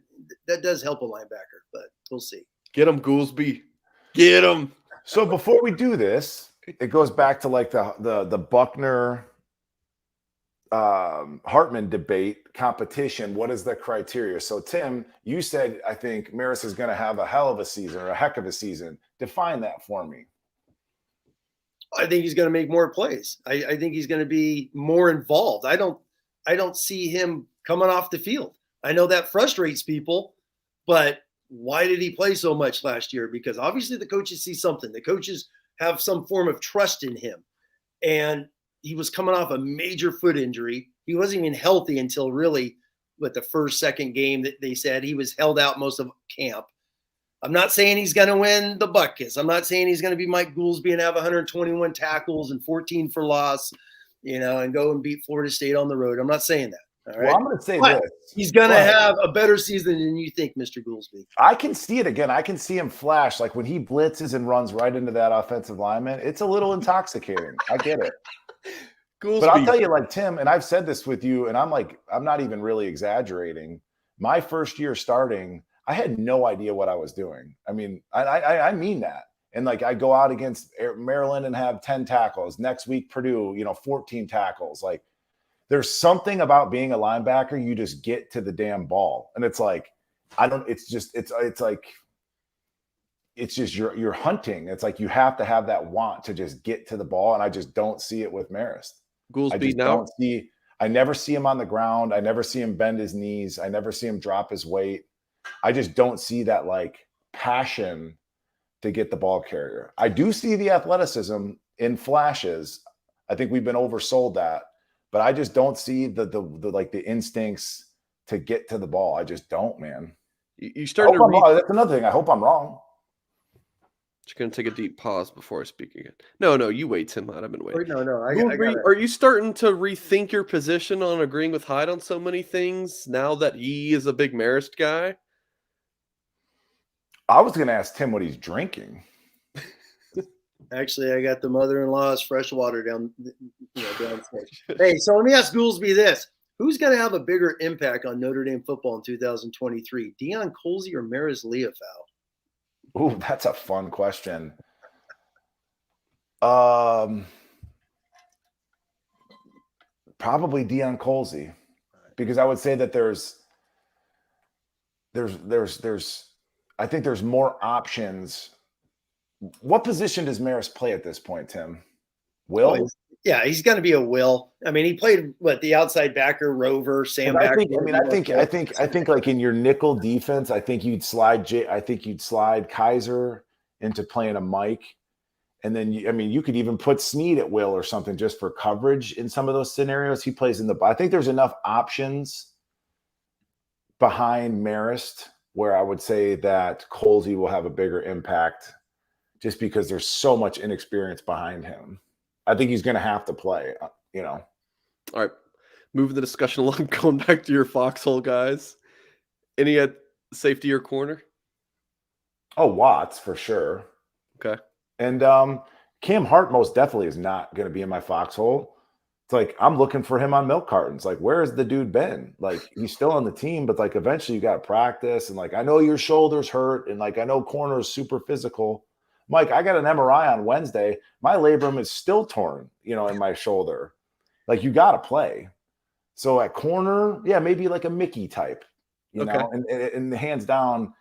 does help a linebacker, but we'll see. Get him, Goolsby. Get him. So before we do this, it goes back to like the Buchner Hartman debate competition. What is the criteria? So Tim, you said I think Maris is going to have a hell of a season or a heck of a season. Define that for me. I think he's going to make more plays. I think he's going to be more involved. I don't see him coming off the field. I know that frustrates people, but why did he play so much last year? Because obviously the coaches see something. The coaches have some form of trust in him. And he was coming off a major foot injury. He wasn't even healthy until really the second game that they said. He was held out most of camp. I'm not saying he's going to win the Buckets. I'm not saying he's going to be Mike Goolsby and have 121 tackles and 14 for loss, and go and beat Florida State on the road. I'm not saying that. All right. Well, I'm going to say this. He's going to have a better season than you think, Mr. Goolsby. I can see it again. I can see him flash. Like when he blitzes and runs right into that offensive lineman, it's a little intoxicating. I get it. Goolsby. But I'll tell you, like Tim, and I've said this with you, and I'm not even really exaggerating. My first year starting, I had no idea what I was doing. I mean, I mean that. And like I go out against Maryland and have 10 tackles. Next week, Purdue, 14 tackles. Like, there's something about being a linebacker. You just get to the damn ball. And it's like, it's just you're hunting. It's like you have to have that want to just get to the ball. And I just don't see it with Marist. I never see him on the ground. I never see him bend his knees. I never see him drop his weight. I just don't see that like passion to get the ball carrier. I do see the athleticism in flashes. I think we've been oversold that. But I just don't see the instincts to get to the ball. I just don't, man. You started to read. That's another thing. I hope I'm wrong. Just gonna take a deep pause before I speak again. No, you wait, Tim. I've been waiting. No. Are you starting to rethink your position on agreeing with Hyde on so many things now that he is a big Marist guy? I was gonna ask Tim what he's drinking. Actually, I got the mother-in-law's fresh water downstairs. Hey, so let me ask Goolsby this. Who's going to have a bigger impact on Notre Dame football in 2023, Deion Colzie or Maris Leofau? Ooh, that's a fun question. Probably Deion Colzie, because I would say that I think there's more options. What position does Maris play at this point, Tim? Will? He's going to be a will. I mean, he played the outside backer, rover, Sam. I think like in your nickel defense, I think you'd slide Kaiser into playing a Mike, and then you could even put Snead at will or something just for coverage in some of those scenarios. He plays in the. I think there's enough options behind Marist where I would say that Colzie will have a bigger impact. Just because there's so much inexperience behind him. I think he's going to have to play, All right. Moving the discussion along, going back to your foxhole guys. Any at safety or corner? Oh, Watts for sure. Okay. And Cam Hart most definitely is not going to be in my foxhole. It's like, I'm looking for him on milk cartons. Like, where has the dude been? Like, he's still on the team, but like, eventually you got to practice. And like, I know your shoulder's hurt. And like, I know corner is super physical. Mike, I got an MRI on Wednesday. My labrum is still torn, in my shoulder. Like, you got to play. So at corner, yeah, maybe like a Mickey type, Okay. and hands down.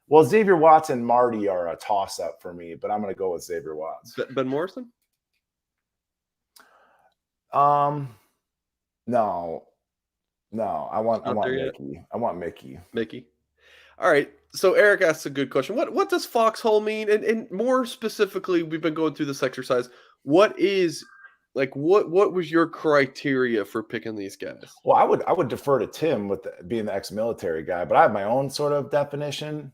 Well, Xavier Watts and Marty are a toss up for me, but I'm going to go with Xavier Watts. Ben Morrison? No, I want Yet? Mickey. I want Mickey. Mickey. All right. So Eric asks a good question. What does foxhole mean? And more specifically, we've been going through this exercise. What was your criteria for picking these guys? Well, I would defer to Tim with being the ex-military guy, but I have my own sort of definition.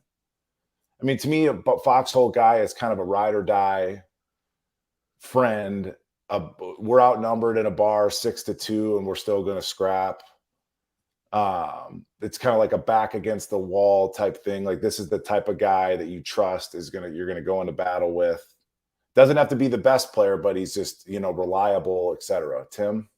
I mean, to me, a foxhole guy is kind of a ride or die friend. We're outnumbered in a bar 6-2, and we're still going to scrap. It's kind of like a back against the wall type thing. Like, this is the type of guy that you trust you're going to go into battle with. Doesn't have to be the best player, but he's just, reliable, etc. Tim?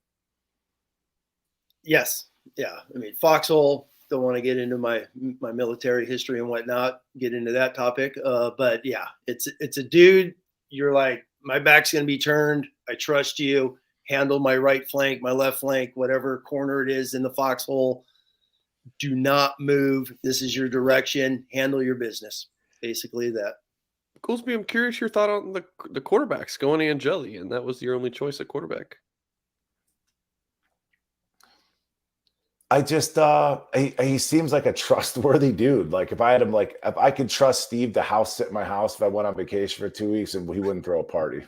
Yes. Yeah. I mean, foxhole, don't want to get into my military history and whatnot, get into that topic. But yeah, it's a dude. You're like, my back's going to be turned. I trust you. Handle my right flank, my left flank, whatever corner it is in the foxhole. Do not move. This is your direction. Handle your business. Basically that. Goolsby, I'm curious your thought on the quarterbacks going Angeli, and that was your only choice at quarterback. I just he seems like a trustworthy dude. Like, if I had him, like, if I could trust Steve to house sit in my house if I went on vacation for 2 weeks, and he wouldn't throw a party.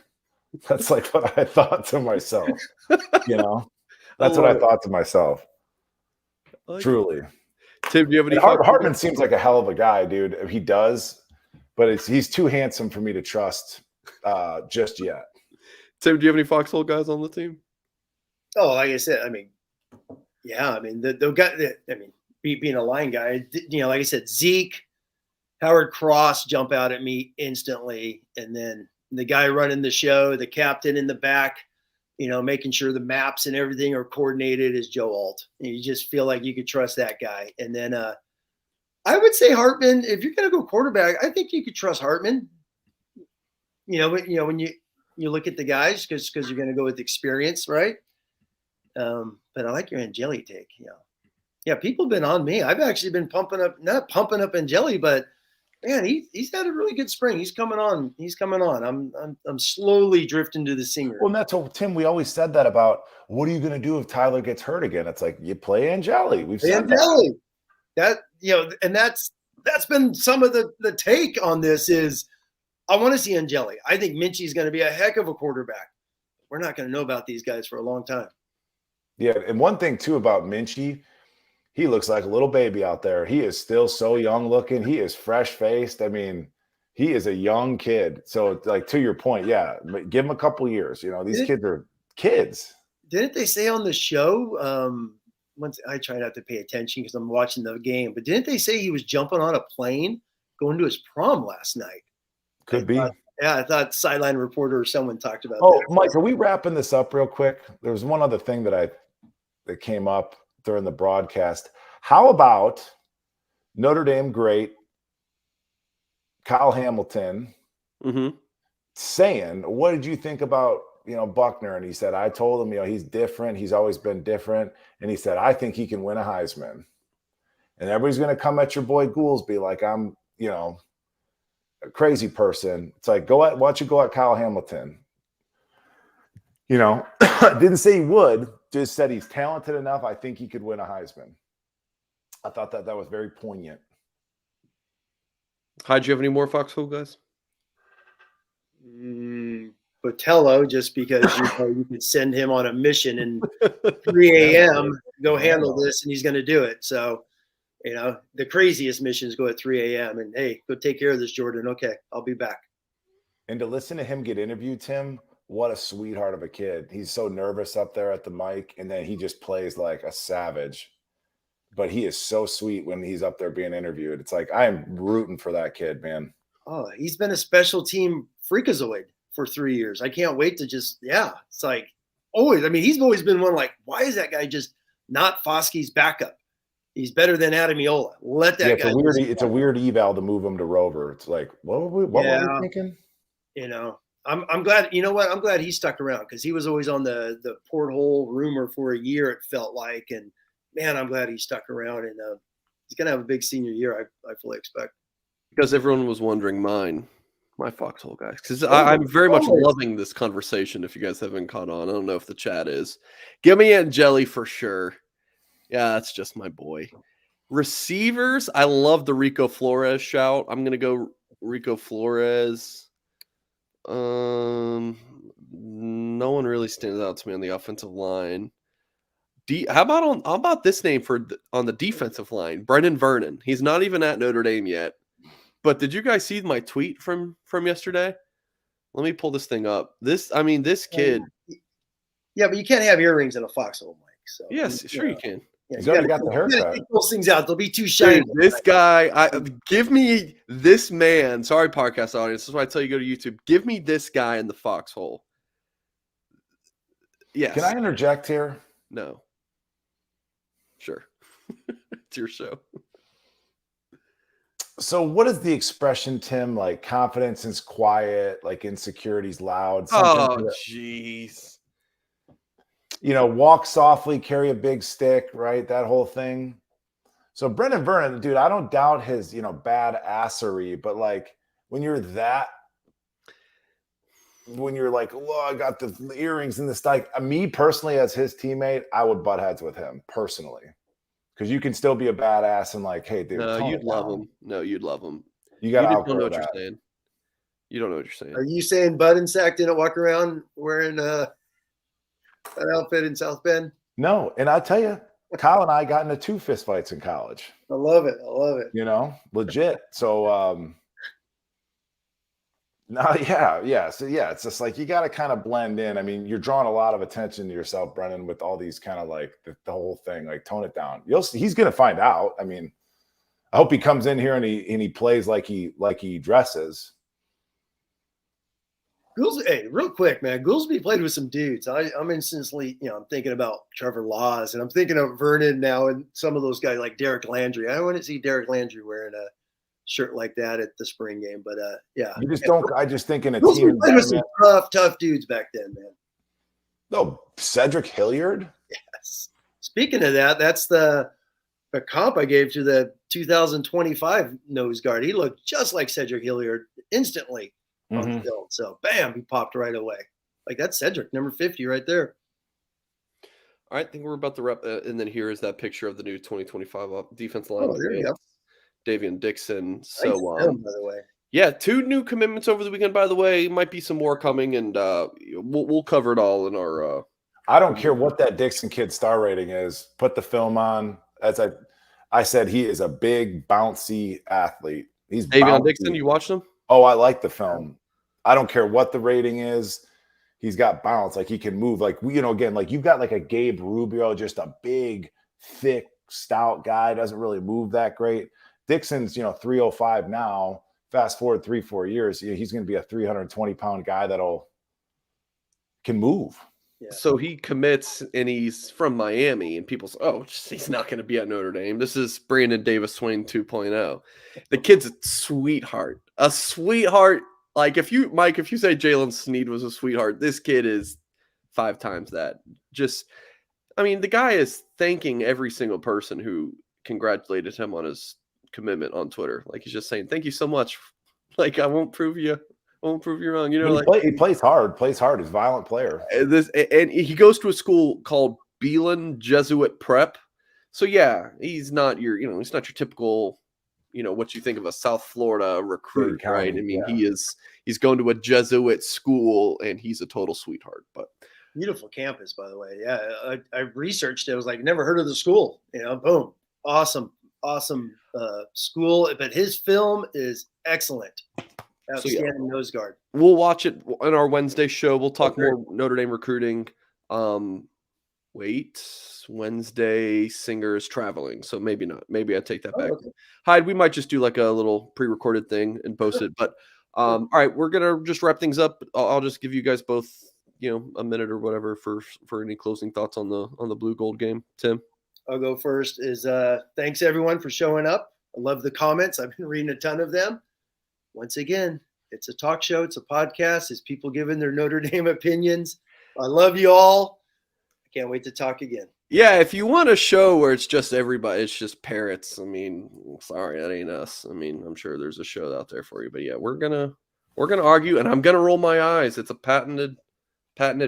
That's like what I thought to myself. That's what I thought to myself. Truly. Tim, do you have any? Hartman seems like a hell of a guy, dude. He does, but he's too handsome for me to trust just yet. Tim, do you have any foxhole guys on the team? Oh, like I said, I mean, yeah, I mean, being a line guy, like I said, Zeke, Howard Cross jump out at me instantly. And then the guy running the show, the captain in the back, making sure the maps and everything are coordinated, is Joe Alt. And you just feel like you could trust that guy. And then I would say Hartman, if you're going to go quarterback, I think you could trust Hartman. When you look at the guys, because you're going to go with experience, right? But I like your Angeli take. Yeah, people have been on me. I've actually been not pumping up Angeli, but man, he's had a really good spring. He's coming on. I'm slowly drifting to the singer. Well, and that's what, Tim, we always said that about, what are you going to do if Tyler gets hurt again? It's like, you play Angeli. We've said Angeli. And that's been some of the take on this is, I want to see Angeli. I think Minchie's going to be a heck of a quarterback. We're not going to know about these guys for a long time. Yeah, and one thing too about Minchie, he looks like a little baby out there. He is still so young looking. He is fresh faced. I mean, he is a young kid. So, like, to your point, yeah, give him a couple years. These kids are kids. Didn't they say on the show? Once I try not to pay attention because I'm watching the game, but didn't they say he was jumping on a plane going to his prom last night? Could be. I thought sideline reporter or someone talked about that. Oh, Mike, are we wrapping this up real quick? There was one other thing that came up during the broadcast. How about Notre Dame great Kyle Hamilton saying, what did you think about, Buchner? And he said, I told him, he's different. He's always been different. And he said, I think he can win a Heisman. And everybody's going to come at your boy Goolsby like I'm, a crazy person. It's like, why don't you go at Kyle Hamilton? Didn't say he would, just said he's talented enough. I think he could win a Heisman. I thought that was very poignant. Did you have any more foxhole guys? Botello, just because you could send him on a mission and 3 a.m. go handle this, and he's going to do it. So, the craziest missions go at 3 a.m. and, hey, go take care of this, Jordan. Okay, I'll be back. And to listen to him get interviewed, Tim, what a sweetheart of a kid. He's so nervous up there at the mic, and then he just plays like a savage. But he is so sweet when he's up there being interviewed. It's like, I am rooting for that kid, man. Oh, he's been a special team freakazoid for 3 years. I can't wait to it's like, always. I mean, he's always been one like, why is that guy just not Foskey's backup? He's better than Adamiola. Let that guy. It's a weird eval to move him to Rover. It's like, what were we thinking? You know, I'm glad. You know what? I'm glad he stuck around because he was always on the porthole rumor for a year. It felt like, and man, I'm glad he stuck around. And he's gonna have a big senior year. I fully expect. Because everyone was wondering my foxhole guys. Because I'm very much loving this conversation. If you guys haven't caught on, I don't know if the chat is. Give me Angeli for sure. Yeah, that's just my boy. Receivers, I love the Rico Flores shout. I'm gonna go Rico Flores. No one really stands out to me on the offensive line. How about this name on the defensive line? Brendan Vernon. He's not even at Notre Dame yet. But did you guys see my tweet from yesterday? Let me pull this thing up. This kid. Yeah, but you can't have earrings in a foxhole, Mike. So yes, sure you can. Yeah, he's already got the haircut. Take those things out; they'll be too shiny. Dude, this guy, give me this man. Sorry, podcast audience. This is why I tell you go to YouTube. Give me this guy in the foxhole. Yes. Can I interject here? No. Sure. It's your show. So what is the expression, Tim? Like confidence is quiet, like insecurity's loud. Oh, jeez. You know, walk softly, carry a big stick, right? That whole thing. So Brendan Vernon, dude, I don't doubt his, bad assery, but like when you're like, oh, I got the earrings and this, like me personally as his teammate, I would butt heads with him personally. Because you can still be a badass and like, hey, dude. No, you'd love him. No, you'd love him. You got to don't know what you're saying. You don't know what you're saying. Are you saying Bud and Sack didn't walk around wearing an outfit in South Bend? No, and I'll tell you, Kyle and I got into 2 fist fights in college. I love it. Legit. So, So it's just like you got to kind of blend in. I mean, you're drawing a lot of attention to yourself, Brennan, with all these kind of like the whole thing. Like, tone it down. He's going to find out. I mean, I hope he comes in here and he plays like he dresses. Hey, real quick, man. Goolsby played with some dudes. I'm instantly, I'm thinking about Trevor Laws, and I'm thinking of Vernon now, and some of those guys like Derek Landry. I want to see Derek Landry wearing a shirt like that at the spring game, but yeah. You just don't. I just think in a team. Played with some tough dudes back then, man. No, Cedric Hilliard. Yes. Speaking of that, that's the comp I gave to the 2025 nose guard. He looked just like Cedric Hilliard instantly. On the field. So bam, he popped right away. Like that's Cedric, number 50 right there. All right, I think we're about to wrap. And then here is that picture of the new 2025 defense line. Oh, there you go. Davian Dixon. Nice So, film, by the way. Yeah, 2 new commitments over the weekend, by the way. Might be some more coming, and we'll cover it all in our I don't care what that Dixon kid star rating is. Put the film on. As I said, he is a big, bouncy athlete. He's Davian Dixon, you watched him? Oh, I like the film. I don't care what the rating is. He's got bounce. Like he can move. Like again, like you've got like a Gabe Rubio, just a big, thick, stout guy. Doesn't really move that great. Dixon's 305 now. Fast forward 3-4 years, he's going to be a 320-pound guy can move. Yeah. So he commits, and he's from Miami, and people say, "Oh, he's not going to be at Notre Dame." This is Brandon Davis Swain 2.0. The kid's a sweetheart. Like if you say Jalen Sneed was a sweetheart, this kid is 5 times that. The guy is thanking every single person who congratulated him on his commitment on Twitter. Like he's just saying, "Thank you so much." Like I won't prove you wrong. He plays hard. He's a violent player. And he goes to a school called Beelan Jesuit Prep. So yeah, he's not your typical, what you think of a South Florida recruit, right? I mean, yeah. He's going to a Jesuit school, and he's a total sweetheart. But beautiful campus, by the way. Yeah, I researched it. I was like, never heard of the school. Boom, awesome school. But his film is excellent. Outstanding nose guard. We'll watch it on our Wednesday show. We'll talk more Notre Dame recruiting. Wednesday Singer's traveling, so maybe not. Maybe I take that back. Okay. Hyde, we might just do like a little pre-recorded thing and post it. But all right, we're gonna just wrap things up. I'll just give you guys both a minute or whatever for any closing thoughts on the blue gold game, Tim? I'll go first. Thanks everyone for showing up. I love the comments. I've been reading a ton of them. Once again, it's a talk show. It's a podcast. It's people giving their Notre Dame opinions. I love you all. I can't wait to talk again. Yeah, if you want a show where it's just everybody, it's just parrots. I mean, sorry, that ain't us. I mean, I'm sure there's a show out there for you, but yeah, we're gonna argue, and I'm gonna roll my eyes. It's a patented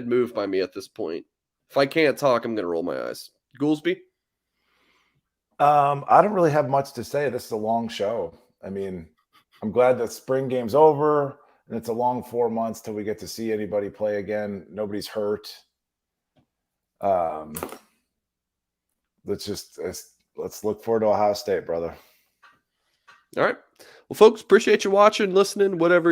move by me at this point. If I can't talk, I'm gonna roll my eyes. Goolsby? I don't really have much to say. This is a long show. I mean, I'm glad that spring game's over, and it's a long 4 months till we get to see anybody play again. Nobody's hurt. Let's look forward to Ohio State, brother. All right. Well, folks, appreciate you watching, listening, however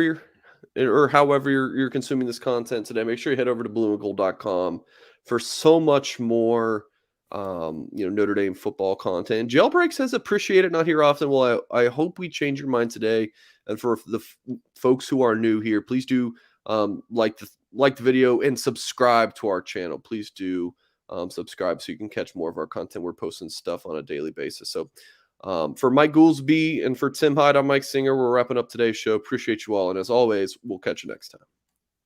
you're consuming this content today. Make sure you head over to blueandgold.com for so much more Notre Dame football content. Jailbreak says appreciate it, not here often. Well, I hope we change your mind today. And for the folks who are new here, please do like the video and subscribe to our channel. Please do subscribe so you can catch more of our content. We're posting stuff on a daily basis. So for Mike Goolsby and for Tim Hyde, I'm Mike Singer. We're wrapping up today's show. Appreciate you all. And as always, we'll catch you next time.